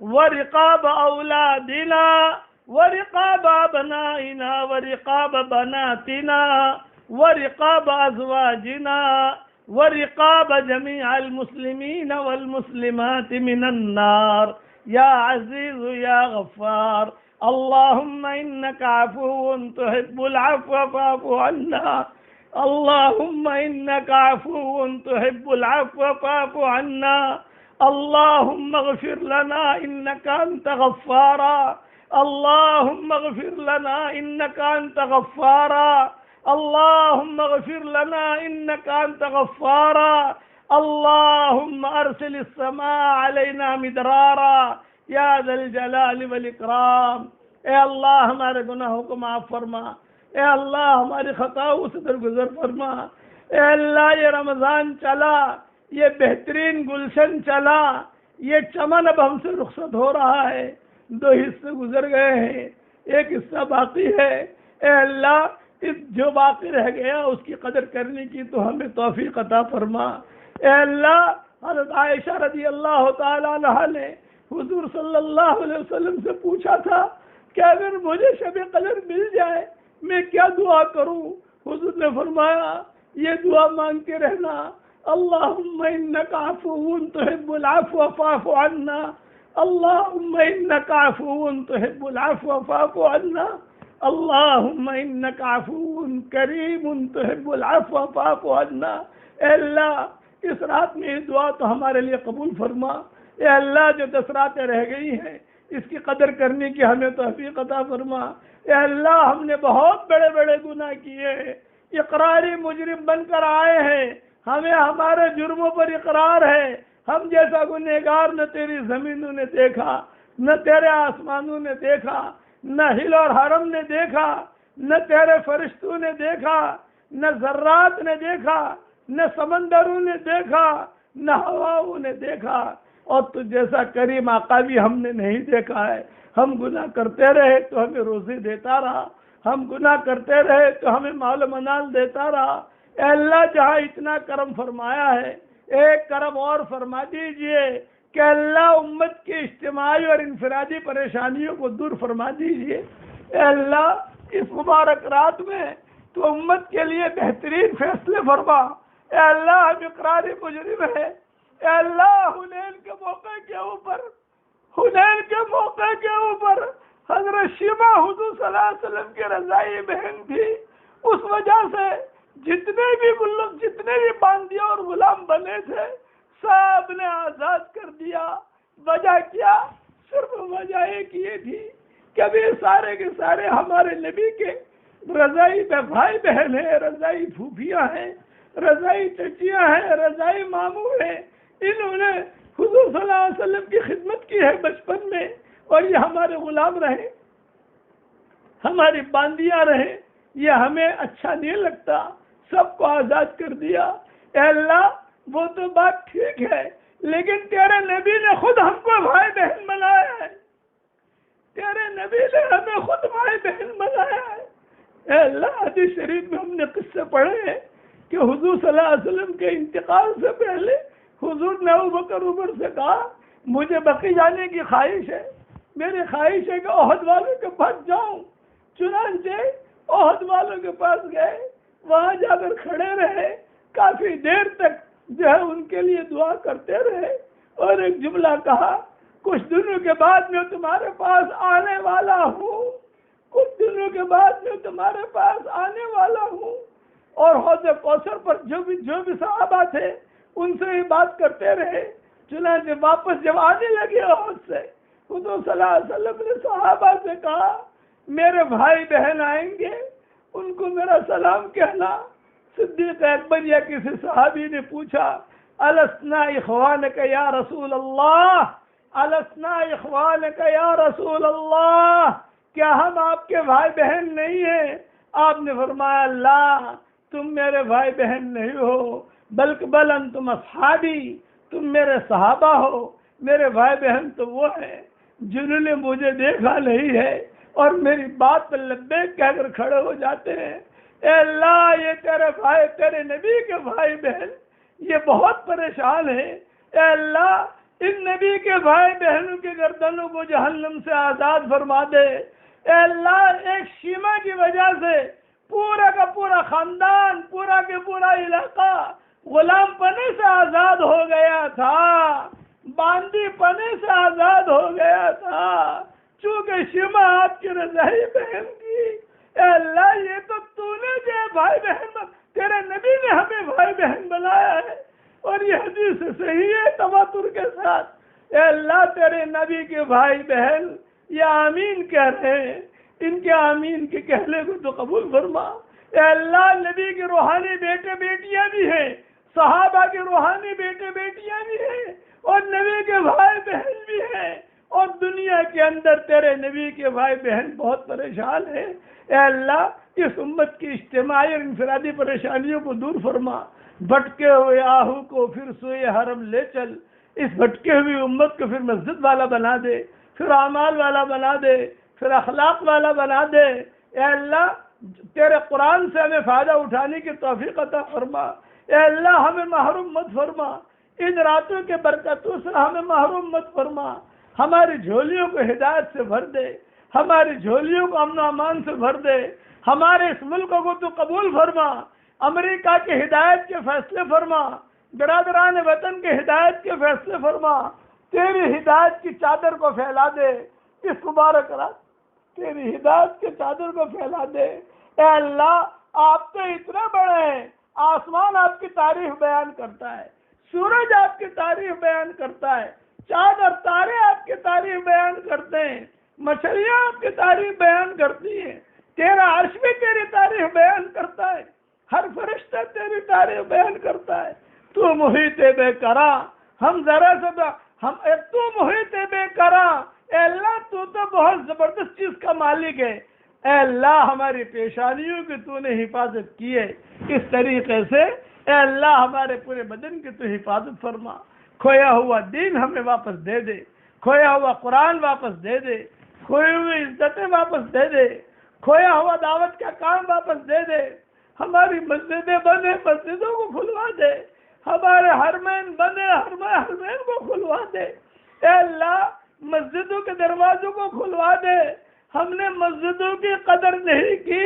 ورقاب أولادنا ورقاب أبنائنا ورقاب بناتنا ورقاب أزواجنا ورقاب جميع المسلمين والمسلمات من النار يا عزيز يا غفار اللهم إنك عفو تحب العفو فاعف عنا اللهم إنك عفو تحب العفو فاعف عنا اللهم اغفر لنا إنك أنت غفارا اللهم اغفر لنا إنك أنت غفارا اللهم اغفر لنا إنك أنت غفارا اللهم أرسل السماء علينا مدرارا یا ذا الجلال والاکرام اے اللہ ہمارے گناہوں کو معاف فرما اے اللہ ہماری خطاؤں سے درگزر فرما اے اللہ یہ رمضان چلا یہ بہترین گلشن چلا یہ چمن اب ہم سے رخصت ہو رہا ہے 2 حصے گزر گئے ہیں 1 حصہ باقی ہے اے اللہ جو باقی رہ گیا اس کی قدر کرنے کی تو ہمیں توفیق عطا فرما اے اللہ حضرت عائشہ رضی اللہ تعالیٰ عنہ نے حضور صلی اللہ علیہ وسلم سے پوچھا تھا کہ اگر مجھے شب قدر مل جائے میں کیا دعا کروں حضور نے فرمایا یہ دعا مانگ کے رہنا اللہم انک عفو تحب العفو فاعف عنا اللہم انک عفو تحب العفو فاعف عنا اللہم انک عفو کریم تحب العفو فاعف عنا اے اللہ اس رات میں یہ دعا تو ہمارے لیے قبول فرما اے اللہ جو 10 راتیں رہ گئی ہیں اس کی قدر کرنے کی ہمیں توفیق عطا فرما اے اللہ ہم نے بہت بڑے بڑے گناہ کیے ہیں اقراری مجرم بن کر آئے ہیں ہمیں ہمارے جرموں پر اقرار ہے ہم جیسا گنہگار نہ تیری زمینوں نے دیکھا نہ تیرے آسمانوں نے دیکھا نہ ہل اور حرم نے دیکھا نہ تیرے فرشتوں نے دیکھا نہ ذرات نے دیکھا نہ سمندروں نے دیکھا نہ ہواؤں نے دیکھا اور تو جیسا کریم آقا بھی ہم نے نہیں دیکھا ہے ہم گناہ کرتے رہے تو ہمیں روزی دیتا رہا ہم گناہ کرتے رہے تو ہمیں مال و منال دیتا رہا اے اللہ جہاں اتنا کرم فرمایا ہے ایک کرم اور فرما دیجئے کہ اللہ امت کی اجتماعی اور انفرادی پریشانیوں کو دور فرما دیجئے اے اللہ اس مبارک رات میں تو امت کے لیے بہترین فیصلے فرما اے اللہ ہم اقراری مجرم ہیں اے اللہ حنین کے موقع کے اوپر حضرت شیبہ حضور صلی اللہ علیہ وسلم کی رضائی بہن تھی اس وجہ سے جتنے بھی باندیاں اور غلام بنے تھے سب نے آزاد کر دیا وجہ کیا صرف وجہ ایک یہ تھی کہ اب یہ سارے کے سارے ہمارے نبی کے رضائی بھائی بہن ہیں رضائی پھوپھیاں ہیں رضائی چچیاں ہیں، رضائی ماموں ہیں، انہوں نے حضور صلی اللہ علیہ وسلم کی خدمت کی ہے بچپن میں، اور یہ ہمارے غلام رہے، ہماری باندیاں رہے، یہ ہمیں اچھا نہیں لگتا، سب کو آزاد کر دیا۔ اے اللہ وہ تو بات ٹھیک ہے، لیکن تیرے نبی نے خود ہم کو بھائی بہن بنایا ہے، تیرے نبی نے ہمیں خود بھائی بہن بنایا ہے۔ اے اللہ حدیث شریف میں ہم نے قصے پڑھے ہیں کہ حضور صلی اللہ علیہ وسلم کے انتقال سے پہلے حضور نے ابوبکر عمر سے کہا مجھے بقی جانے کی خواہش ہے، میری خواہش ہے کہ احد والوں کے پاس جاؤں۔ چنانچہ احد والوں کے پاس گئے، وہاں جا کر کھڑے رہے، کافی دیر تک جو ہے ان کے لیے دعا کرتے رہے، اور ایک جملہ کہا کچھ دنوں کے بعد میں تمہارے پاس آنے والا ہوں، کچھ دنوں کے بعد میں تمہارے پاس آنے والا ہوں۔ اور حوض کوثر پر جو بھی صحابہ تھے ان سے ہی بات کرتے رہے۔ چنانچہ واپس جب آنے لگے احد سے، حضور صلی اللہ علیہ وسلم نے صحابہ سے کہا میرے بھائی بہن آئیں گے، ان کو میرا سلام کہنا۔ صدیق اکبر یا کسی صحابی نے پوچھا السنا اخوانک یا رسول اللہ، السنا اخوانک یا رسول اللہ، کیا ہم آپ کے بھائی بہن نہیں ہیں؟ آپ نے فرمایا لا، تم میرے بھائی بہن نہیں ہو، بلکہ بل انتم اصحابی، تم میرے صحابہ ہو، میرے بھائی بہن تو وہ ہیں جنہوں نے مجھے دیکھا نہیں ہے اور میری بات پر لبیک کہہ کر کھڑے ہو جاتے ہیں۔ اے اللہ یہ تیرے بھائی، تیرے نبی کے بھائی بہن یہ بہت پریشان ہیں، اے اللہ ان نبی کے بھائی بہنوں کے گردنوں کو جہنم سے آزاد فرما دے۔ اے اللہ ایک شیما کی وجہ سے پورا کا پورا خاندان، پورا کا پورا علاقہ غلام پنے سے آزاد ہو گیا تھا، باندی پنے سے آزاد ہو گیا تھا، چونکہ شیما آپ کی رضائی بہن تھی۔ اے اللہ یہ تو نے جو بھائی بہن، تیرے نبی نے ہمیں بھائی بہن بنایا ہے، اور یہ حدیث صحیح ہے تواتر کے ساتھ۔ اے اللہ تیرے نبی کے بھائی بہن یہ آمین کہہ رہے ہیں، ان کے آمین کے کہنے کو تو قبول فرما۔ اے اللہ نبی کے روحانی بیٹے بیٹیاں بھی ہیں، صحابہ کے روحانی بیٹے بیٹیاں بھی ہیں، اور نبی کے بھائی بہن بھی ہیں، اور دنیا کے اندر تیرے نبی کے بھائی بہن بہت پریشان ہیں۔ اے اللہ اس امت کی اجتماعی اور انفرادی پریشانیوں کو دور فرما، بھٹکے ہوئے آہو کو پھر سوئے حرم لے چل، اس بھٹکے ہوئی امت کو پھر مسجد والا بنا دے، پھر اعمال والا بنا دے، پھر اخلاق والا بنا دے۔ اے اللہ تیرے قرآن سے ہمیں فائدہ اٹھانے کی توفیق عطا فرما۔ اے اللہ ہمیں محروم مت فرما، ان راتوں کے برکتوں سے ہمیں محروم مت فرما، ہماری جھولیوں کو ہدایت سے بھر دے، ہماری جھولیوں کو امن و امان سے بھر دے، ہمارے اس ملک کو تو قبول فرما، امریکہ کے ہدایت کے فیصلے فرما، برادران وطن کے ہدایت کے فیصلے فرما، تیری ہدایت کی چادر کو پھیلا دے، اس مبارک رات تیری ہدایت کے چادر کو پھیلا دے۔ اے اللہ آپ تو اتنے بڑے ہیں، آسمان آپ کی تعریف بیان کرتا ہے، سورج آپ کی تعریف بیان کرتا ہے، چاند اور تارے آپ کی تعریف بیان کرتے ہیں، مچھلیاں آپ کی تعریف بیان کرتی ہیں، تیرا عرش بھی تیری تعریف بیان کرتا ہے، ہر فرشتہ تیری تعریف بیان کرتا ہے۔ تو محیط بے کرا، ہم ذرا سے تو محیط بے کرا، اے اللہ تو بہت زبردست چیز کا مالک ہے۔ اے اللہ ہماری پیشانیوں کی تو نے حفاظت کی ہے، اس طریقے سے اے اللہ ہمارے پورے بدن کی تو حفاظت فرما، کھویا ہوا دین ہمیں واپس دے دے، کھویا ہوا قرآن واپس دے دے، کھوئی ہوئی عزتیں واپس دے دے، کھویا ہوا دعوت کا کام واپس دے دے، ہماری مسجدیں بنے مسجدوں کو کھلوا دے، ہمارے حرمین بنے حرمین کو کھلوا دے۔ اے اللہ مسجدوں کے دروازوں کو کھلوا دے، ہم نے مسجدوں کی قدر نہیں کی،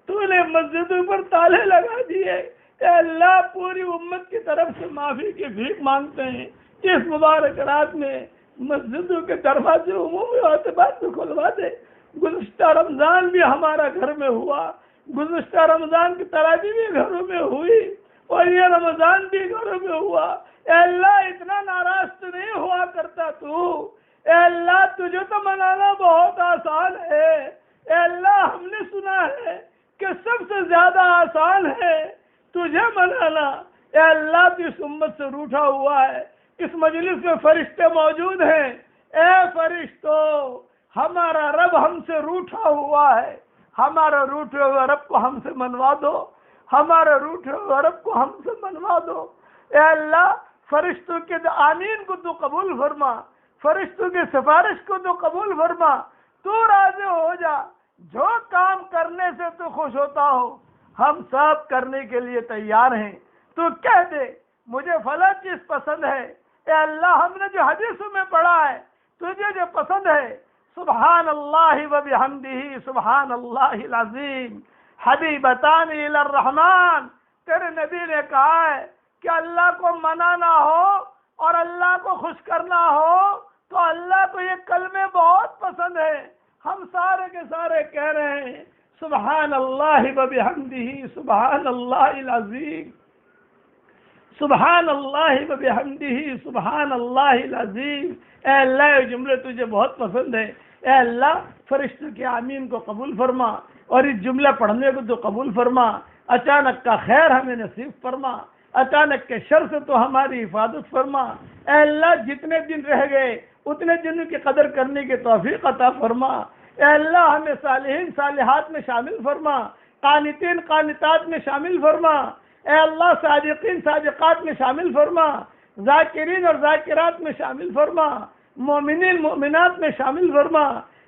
تو نے مسجدوں پر تالے لگا دیے۔ اے اللہ پوری امت کی طرف سے معافی کی بھیک مانگتے ہیں، اس مبارک رات میں مسجدوں کے دروازے عمومی اعتبار سے کھلوا دے۔ گزشتہ رمضان بھی ہمارا گھر میں ہوا، گزشتہ رمضان کی تراویح بھی گھروں میں ہوئی، اور یہ رمضان بھی گھروں میں ہوا۔ اے اللہ اتنا ناراض تو نہیں ہوا کرتا تو، اے اللہ تجھے تو منانا بہت آسان ہے۔ اے اللہ ہم نے سنا ہے کہ سب سے زیادہ آسان ہے تجھے منانا۔ اے اللہ تو اس امت سے روٹھا ہوا ہے، اس مجلس میں فرشتے موجود ہیں، اے فرشتوں ہمارا رب ہم سے روٹھا ہوا ہے، ہمارا روٹھے ہوئے رب کو ہم سے منوا دو، ہمارے روٹھے ہوئے رب کو ہم سے منوا دو۔ اے اللہ فرشتوں کے آمین کو تو قبول فرما، فرشتوں کی سفارش کو تو قبول فرما، تو راضی ہو جا، جو کام کرنے سے تو خوش ہوتا ہو ہم سب کرنے کے لیے تیار ہیں۔ تو کہہ دے مجھے فلاں چیز پسند ہے، اے اللہ ہم نے جو حدیثوں میں پڑھا ہے تجھے جو پسند ہے، سبحان اللہ و بحمدہ سبحان اللہ العظیم حبیبتان الی الرحمن۔ تیرے نبی نے کہا ہے کہ اللہ کو منانا ہو اور اللہ کو خوش کرنا ہو تو اللہ کو یہ کلمے بہت پسند ہیں۔ ہم سارے کے سارے کہہ رہے ہیں سبحان اللہ و بحمدہ سبحان اللہ العظیم سبحان اللہ و بحمدہ سبحان اللہ العظیم۔ اے اللہ یہ جملے تجھے بہت پسند ہے، اے اللہ فرشتوں کے آمین کو قبول فرما اور اس جملے پڑھنے کو تو قبول فرما، اچانک کا خیر ہمیں نصیب فرما، اچانک کے شر سے تو ہماری حفاظت فرما۔ اے اللہ جتنے دن رہ گئے اتنے دنوں کی قدر کرنے کی توفیق عطا فرما۔ اے اللہ ہمیں صالحین صالحات میں شامل فرما، قانتین قانتات میں شامل فرما۔ اے اللہ صادقین صادقات میں شامل فرما، ذاکرین اور ذاکرات میں شامل فرما، مومنین مومنات میں شامل فرما۔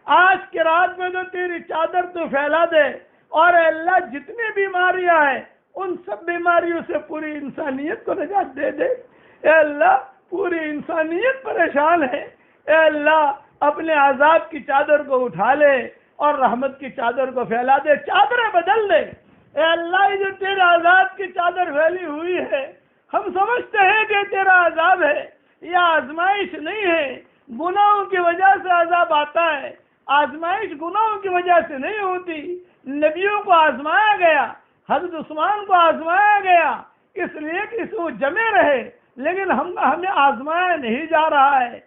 آج کی رات میں تو تیری چادر تو پھیلا دے اور اے اللہ جتنی بیماریاں ہیں ان سب بیماریوں سے پوری انسانیت کو نجات دے دے۔ اے اللہ پوری انسانیت پریشان ہے، اے اللہ اپنے عذاب کی چادر کو اٹھا لے اور رحمت کی چادر کو پھیلا دے، چادریں بدل دے۔ اے اللہ یہ جو تیرے عذاب کی چادر پھیلی ہوئی ہے ہم سمجھتے ہیں کہ تیرا عذاب ہے، یہ آزمائش نہیں ہے، گناہوں کی وجہ سے عذاب آتا ہے، آزمائش گناہوں کی وجہ سے نہیں ہوتی۔ نبیوں کو آزمایا گیا، حضرت عثمان کو آزمایا گیا اس لیے کہ وہ جمے رہے، لیکن ہمیں آزمایا نہیں جا رہا ہے،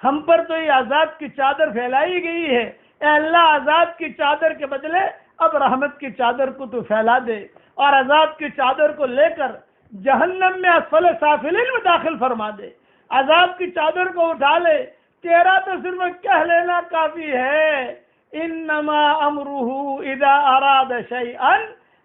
ہم پر تو یہ عذاب کی چادر پھیلائی گئی ہے۔ اے اللہ عذاب کی چادر کے بدلے اب رحمت کی چادر کو تو پھیلا دے اور عذاب کی چادر کو لے کر جہنم میں اسفل سافلین میں داخل فرما دے، عذاب کی چادر کو اٹھا لے۔ تیرا تو صرف کہہ لینا کافی ہے، انما امرہ اذا اراد شیئا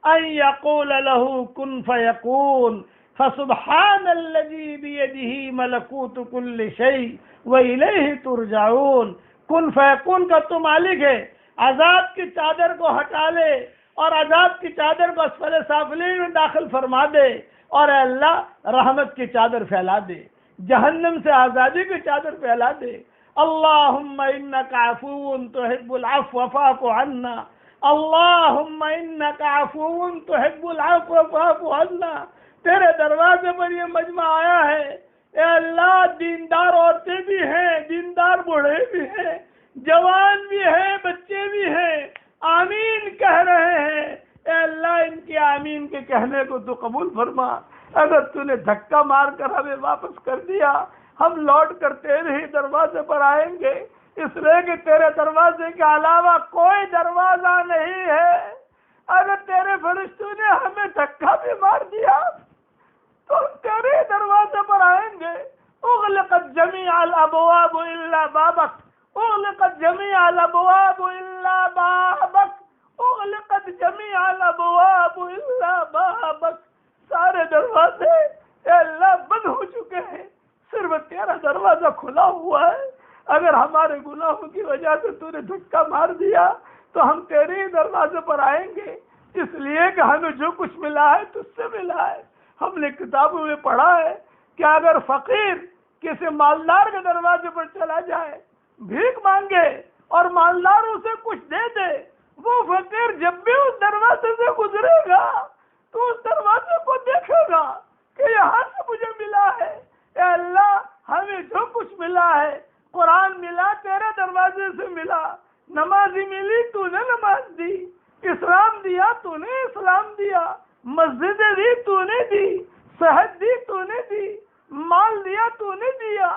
ان یقول له کن فیکون، فسبحان الذی بیدہ ملکوت کل شیء والیہ ترجعون۔ کن فیکون کا تو مالک ہے، عذاب کی چادر کو ہٹا لے اور عذاب کی چادر کو اسفل سافلین میں داخل فرما دے اور اے اللہ رحمت کی چادر پھیلا دے، جہنم سے آزادی کی چادر پھیلا دے۔ اللہم انکا عفو تحب العفو فاعف عنا، اللہم انکا عفو تحب العفو فاعف عنا۔ تیرے دروازے پر یہ مجمع آیا ہے، اے اللہ دیندار عورتیں بھی ہیں، دیندار بوڑھے بھی ہیں، جوان بھی ہیں، بچے بھی ہیں، آمین کہہ رہے ہیں۔ اے اللہ ان کے آمین کے کہنے کو تو قبول فرما۔ اگر تو نے دھکا مار کر ہمیں واپس کر دیا ہم لوٹ کر تیرے ہی دروازے پر آئیں گے، اس لیے کہ تیرے دروازے کے علاوہ کوئی دروازہ نہیں ہے۔ اگر تیرے فرشتوں نے ہمیں دھکا بھی مار دیا تو ہم تیرے دروازے پر آئیں گے۔ اغلقت جمیع الابواب الا بابک، اغلقت جمیع الابواب الا بابک، اغلقت جمیع الابواب الا بابک۔ سارے دروازے اے اللہ بند ہو چکے ہیں، صرف تیرا دروازہ کھلا ہوا ہے۔ اگر ہمارے گناہوں کی وجہ سے تو نے دھکا مار دیا تو ہم تیرے ہی دروازے پر آئیں گے، اس لیے کہ ہمیں جو کچھ ملا ہے تجھ سے ملا ہے۔ ہم نے کتابوں میں پڑھا ہے کہ اگر فقیر کسی مالدار کے دروازے پر چلا جائے بھیک مانگے اور مالدار اسے کچھ دے دے، وہ فقیر جب بھی اس دروازے سے گزرے گا تو اس دروازے کو دیکھے گا کہ یہاں سے مجھے ملا ہے۔ اے اللہ ہمیں جو کچھ ملا ہے، قرآن ملا تیرے دروازے سے ملا، نمازی ملی تو نے نماز دی، اسلام دیا تو نے اسلام دیا، مسجد دی تو نے دی، صحت دی تو نے دی، مال دیا تو نے دیا،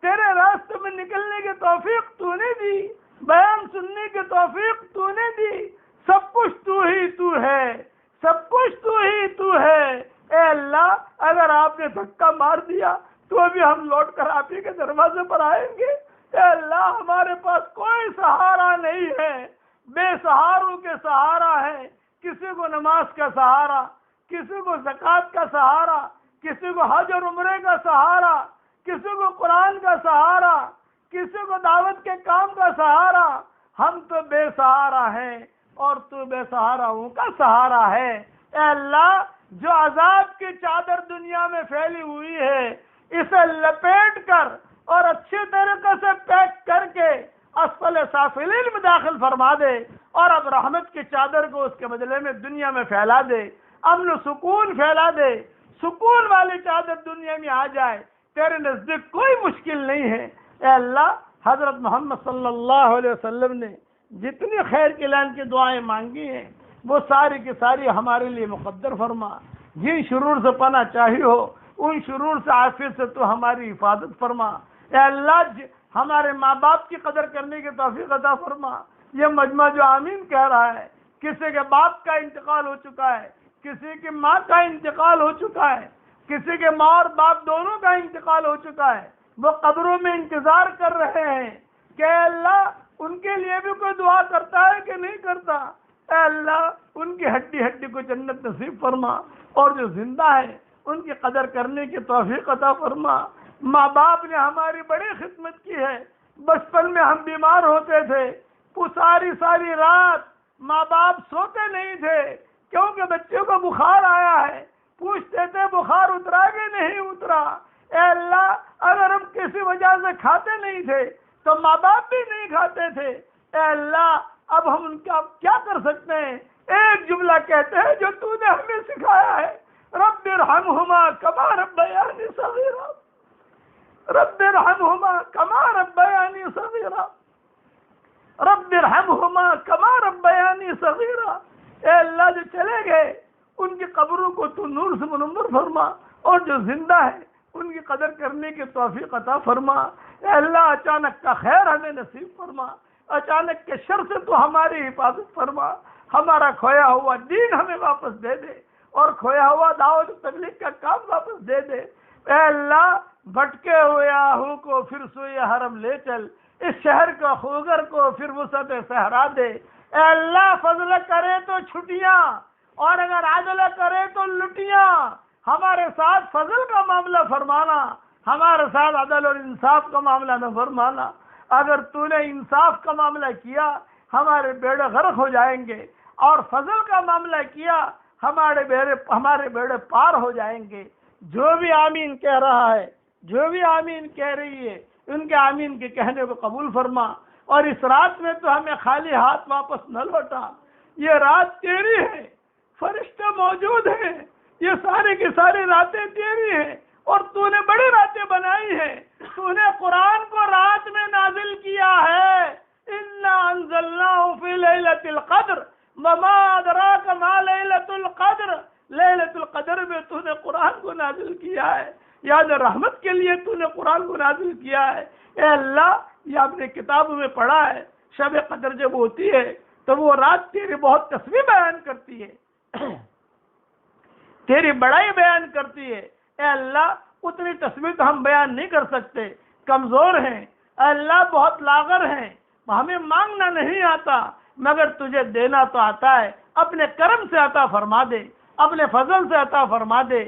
تیرے راستے میں نکلنے کی توفیق تو نے دی، بیان سننے کی توفیق تو نے دی، سب کچھ تو ہی تو ہے، سب کچھ تو ہی تو ہے۔ اے اللہ اگر آپ نے دھکا مار دیا تو بھی ہم لوٹ کر آپ ہی کے دروازے پر آئیں گے۔ اے اللہ ہمارے پاس کوئی سہارا نہیں ہے، بے سہاروں کے سہارا ہے، کسی کو نماز کا سہارا، کسی کو زکوٰۃ کا سہارا، کسی کو حج اور عمرے کا سہارا، کسی کو قرآن کا سہارا، کسی کو دعوت کے کام کا سہارا۔ ہم تو بے سہارا ہیں اور تو بے سہاراؤں کا سہارا ہے۔ اے اللہ جو عذاب کی چادر دنیا میں پھیلی ہوئی ہے اسے لپیٹ کر اور اچھی طریقے سے پیک کر کے اسفل سافلین میں داخل فرما دے، اور اب رحمت کی چادر کو اس کے بدلے میں دنیا میں پھیلا دے، امن و سکون پھیلا دے، سکون والی چادر دنیا میں آ جائے۔ تیرے نزدیک کوئی مشکل نہیں ہے۔ اے اللہ حضرت محمد صلی اللہ علیہ وسلم نے جتنی خیر کے لان کی دعائیں مانگی ہیں وہ ساری کی ساری ہمارے لیے مقدر فرما۔ جن شرور سے پناہ چاہی ہو ان شرور سے عافیت سے تو ہماری حفاظت فرما۔ اے اللہ ہمارے ماں باپ کی قدر کرنے کی توفیق عطا فرما۔ یہ مجمع جو آمین کہہ رہا ہے، کسی کے باپ کا انتقال ہو چکا ہے، کسی کی ماں کا انتقال ہو چکا ہے، کسی کے ماں اور باپ دونوں کا انتقال ہو چکا ہے، وہ قبروں میں انتظار کر رہے ہیں کہ اے اللہ ان کے لیے بھی کوئی دعا کرتا ہے کہ نہیں کرتا۔ اے اللہ ان کی ہڈی ہڈی کو جنت نصیب فرما، اور جو زندہ ہے ان کی قدر کرنے کی توفیق عطا فرما۔ ماں باپ نے ہماری بڑی خدمت کی ہے۔ بچپن میں ہم بیمار ہوتے تھے، وہ ساری رات ماں باپ سوتے نہیں تھے کیونکہ بچے کو بخار آیا ہے، پوچھتے تھے بخار اترا کہ نہیں اترا۔ اے اللہ اگر ہم کسی وجہ سے کھاتے نہیں تھے تو ماں باپ بھی نہیں کھاتے تھے۔ اے اللہ اب ہم ان کا کیا کر سکتے ہیں؟ ایک جملہ کہتے ہیں جو تو نے ہمیں سکھایا ہے، رب ارحمہما کما ربیانی صغیرا، رب ارحمہما کما ربیانی صغیرا، رب ارحمہما کما ربیانی صغیرا۔ اے اللہ جو چلے گئے ان کی قبروں کو تو نور سے منور فرما، اور جو زندہ ہے ان کی قدر کرنے کی توفیق عطا فرما۔ اے اللہ اچانک کا خیر ہمیں نصیب فرما، اچانک کے شر سے تو ہماری حفاظت فرما۔ ہمارا کھویا ہوا دین ہمیں واپس دے دے، اور کھویا ہوا دعوت و تبلیغ کا کام واپس دے دے۔ اے اللہ بھٹکے ہوئے آہو کو پھر سوئے حرم لے چل، اس شہر کا خوگر کو پھر وسعت صحرا دے۔ اے اللہ فضل کرے تو چھٹیاں، اور اگر عدل کرے تو لٹیاں۔ ہمارے ساتھ فضل کا معاملہ فرمانا، ہمارے ساتھ عدل اور انصاف کا معاملہ نہ فرمانا۔ اگر تو نے انصاف کا معاملہ کیا ہمارے بیڑے غرق ہو جائیں گے، اور فضل کا معاملہ کیا ہمارے بیڑے پار ہو جائیں گے۔ جو بھی آمین کہہ رہا ہے، جو بھی آمین کہہ رہی ہے، ان کے آمین کے کہنے کو قبول فرما، اور اس رات میں تو ہمیں خالی ہاتھ واپس نہ لوٹا۔ یہ رات تیری ہے، فرشتے موجود ہیں، یہ ساری کی ساری راتیں تیری ہیں، اور تو نے بڑی راتیں بنائی ہیں۔ تو نے قرآن کو رات میں نازل کیا ہے، اِنَّا أَنزَلْنَاهُ فِي لَيْلَةِ الْقَدْرِ وَمَا أَدْرَاكَ مَا لَيْلَةُ الْقَدْرِ۔ ليلۃ القدر میں تو نے قرآن کو نازل کیا ہے، یاد رحمت کے لیے تو نے قرآن کو نازل کیا ہے۔ اے اللہ یہ آپ نے کتابوں میں پڑھا ہے، شب قدر جب ہوتی ہے تو وہ رات تیری بہت تصویر بیان کرتی ہے، تیری بڑائی بیان کرتی ہے۔ اے اللہ اتنی تصویر تو ہم بیان نہیں کر سکتے، کمزور ہیں۔ اے اللہ بہت لاغر ہیں، ہمیں مانگنا نہیں آتا، مگر تجھے دینا تو آتا ہے۔ اپنے کرم سے عطا فرما دے، اپنے فضل سے عطا فرما دے۔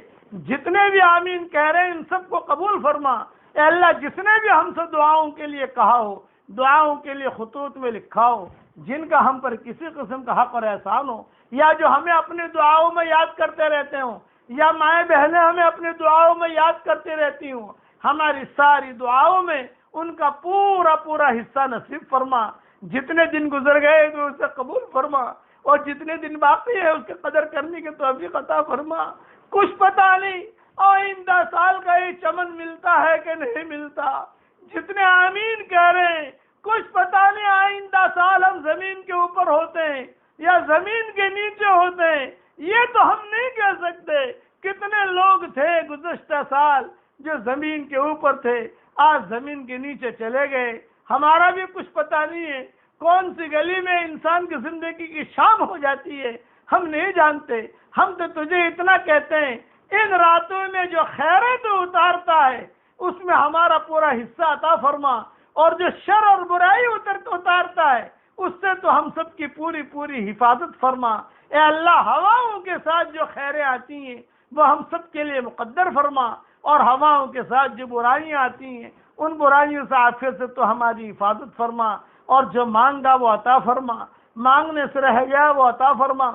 جتنے بھی آمین کہہ رہے ہیں ان سب کو قبول فرما۔ اے اللہ جس نے بھی ہم سے دعاؤں کے لیے کہا ہو، دعاؤں کے لیے خطوط میں لکھا ہو، جن کا ہم پر کسی قسم کا حق اور احسان ہو، یا جو ہمیں اپنی دعاؤں میں یاد کرتے رہتے ہوں، یا مائیں بہنیں ہمیں اپنی دعاؤں میں یاد کرتی رہتی ہوں، ہماری ساری دعاؤں میں ان کا پورا پورا حصہ نصیب فرما۔ جتنے دن گزر گئے تو اسے قبول فرما، اور جتنے دن باقی ہے اس کی قدر کرنے کی توفیق عطا فرما۔ کچھ پتہ نہیں آئندہ سال کا یہ چمن ملتا ہے کہ نہیں ملتا، جتنے آمین کہہ رہے ہیں کچھ پتہ نہیں آئندہ سال ہم زمین کے اوپر ہوتے ہیں یا زمین کے نیچے ہوتے ہیں، یہ تو ہم نہیں کہہ سکتے۔ کتنے لوگ تھے گزشتہ سال جو زمین کے اوپر تھے، آج زمین کے نیچے چلے گئے، ہمارا بھی کچھ پتہ نہیں ہے۔ کون سی گلی میں انسان کی زندگی کی شام ہو جاتی ہے ہم نہیں جانتے، ہم تو تجھے اتنا کہتے ہیں ان راتوں میں جو خیریں تو اتارتا ہے اس میں ہمارا پورا حصہ عطا فرما، اور جو شر اور برائی اتارتا ہے اس سے تو ہم سب کی پوری پوری حفاظت فرما۔ اے اللہ، ہواؤں کے ساتھ جو خیریں آتی ہیں وہ ہم سب کے لیے مقدر فرما، اور ہواؤں کے ساتھ جو برائیاں آتی ہیں ان برائیوں سے عافیت سے تو ہماری حفاظت فرما، اور جو مانگا وہ عطا فرما، مانگنے سے رہ گیا وہ عطا فرما،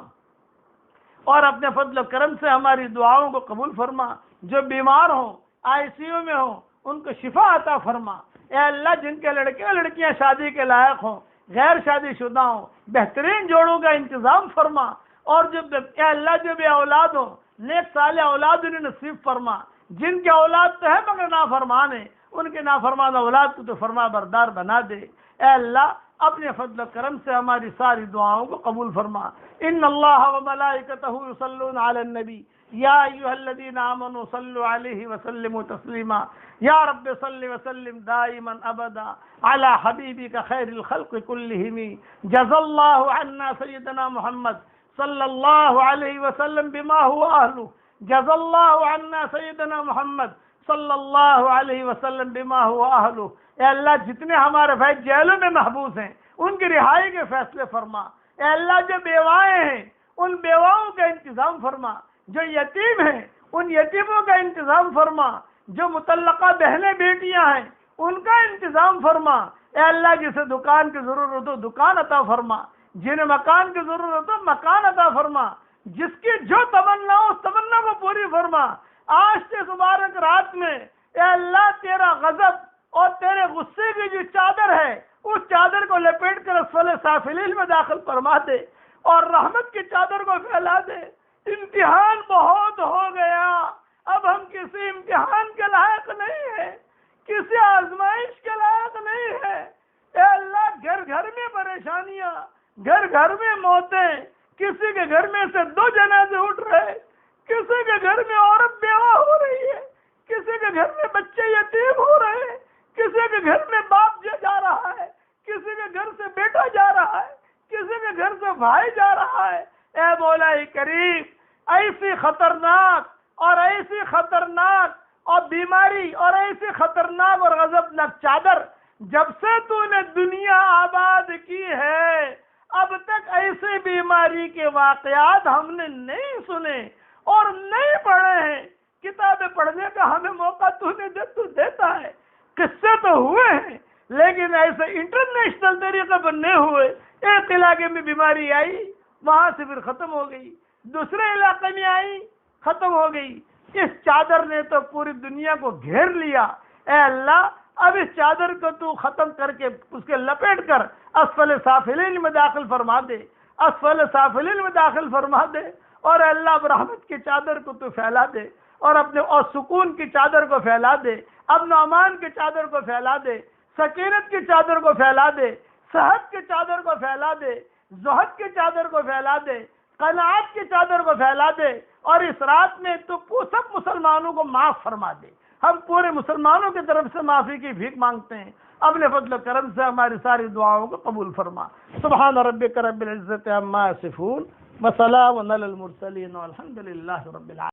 اور اپنے فضل و کرم سے ہماری دعاؤں کو قبول فرما۔ جو بیمار ہوں، آئی سی یو میں ہوں، ان کو شفا عطا فرما۔ اے اللہ، جن کے لڑکے لڑکیاں شادی کے لائق ہوں، غیر شادی شدہ ہوں، بہترین جوڑوں کا انتظام فرما، اور اے اللہ جو بے اولاد ہوں، نیک صالح اولاد انہیں نصیب فرما۔ جن کے اولاد تو ہے مگر نافرمان ہیں، ان کے نافرمان اولاد کو تو فرما بردار بنا دے۔ اے اللہ، اپنے فضل و کرم سے ہماری ساری دعاؤں کو قبول فرما۔ ان اللہ و ملائکتہ یصلون علی النبی یا ایھا الذین آمنوا صلوا علیہ وسلموا تسلیما۔ یا رب صل وسلم دائما ابدا علی حبیبک خیر الخلق کلہم۔ جزا اللہ عنا سیدنا محمد صلی اللہ علیہ وسلم بما هو اہلہ۔ جزا اللہ عنا سیدنا محمد صلی اللہ علیہ وسلم بما هو اہلہ۔ اے اللہ، جتنے ہمارے بھائی جیلوں میں محبوس ہیں ان کی رہائی کے فیصلے فرما۔ اے اللہ، جو بیوائیں ہیں ان بیواؤں کا انتظام فرما، جو یتیم ہیں ان یتیموں کا انتظام فرما، جو مطلقہ بہنیں بیٹیاں ہیں ان کا انتظام فرما۔ اے اللہ، جسے دکان کی ضرورت ہو دکان عطا فرما، جنہیں مکان کی ضرورت ہو مکان عطا فرما، جس کی جو تمنا ہو اس تمنا کو پوری فرما۔ آج سے مبارک رات میں اے اللہ، تیرا غضب اور تیرے غصے کی جو چادر ہے اس چادر کو لپیٹ کر اسفل سافلین میں داخل فرما دے، اور رحمت کی چادر کو پھیلا دے۔ امتحان بہت ہو گیا، اب ہم کسی امتحان کے لائق نہیں ہیں، کسی آزمائش کے لائق نہیں ہیں۔ اے اللہ، گھر گھر میں پریشانیاں، گھر گھر میں موتیں، کسی کے گھر میں سے 2 جنازے اٹھ رہے، کسی کے گھر میں عورت بیوہ ہو رہی ہے، کسی کے گھر میں بچے یتیم ہو رہے ہیں، کسی کے گھر میں باپ جا رہا ہے، کسی کے گھر سے بیٹا جا رہا ہے، کسی کے گھر سے بھائی جا رہا ہے۔ اے مولا کریم، ایسی خطرناک اور بیماری اور ایسی خطرناک اور غضبناک چادر جب سے تو نے دنیا آباد کی ہے اب تک ایسی بیماری کے واقعات ہم نے نہیں سنے اور نہیں پڑھے ہیں۔ کتابیں پڑھنے کا ہمیں موقع تو دیتا ہے، قصے تو ہوئے ہیں لیکن ایسے انٹرنیشنل طریقے پر نہیں ہوئے۔ ایک علاقے میں بیماری آئی، وہاں سے پھر ختم ہو گئی، دوسرے علاقے میں آئی، ختم ہو گئی۔ اس چادر نے تو پوری دنیا کو گھیر لیا۔ اے اللہ، اب اس چادر کو تو ختم کر کے اس کے لپیٹ کر اسفل سافلین میں داخل فرما دے، اسفل سافلین میں داخل فرما دے، اور اللہ اب رحمت کی چادر کو تو پھیلا دے، اور سکون کی چادر کو پھیلا دے، امن و امان کی چادر کو پھیلا دے، سکینت کی چادر کو پھیلا دے، صحت کی چادر کو پھیلا دے، زہد کی چادر کو پھیلا دے، قناعت کی چادر کو پھیلا دے، اور اس رات میں تو سب مسلمانوں کو معاف فرما دے۔ ہم پورے مسلمانوں کی طرف سے معافی کی بھیک مانگتے ہیں، اپنے فضل و کرم سے ہماری ساری دعاؤں کو قبول فرما۔ سبحان ربک رب العزت عما یصفون وسلام علی المرسلین والحمد للہ رب العالمین۔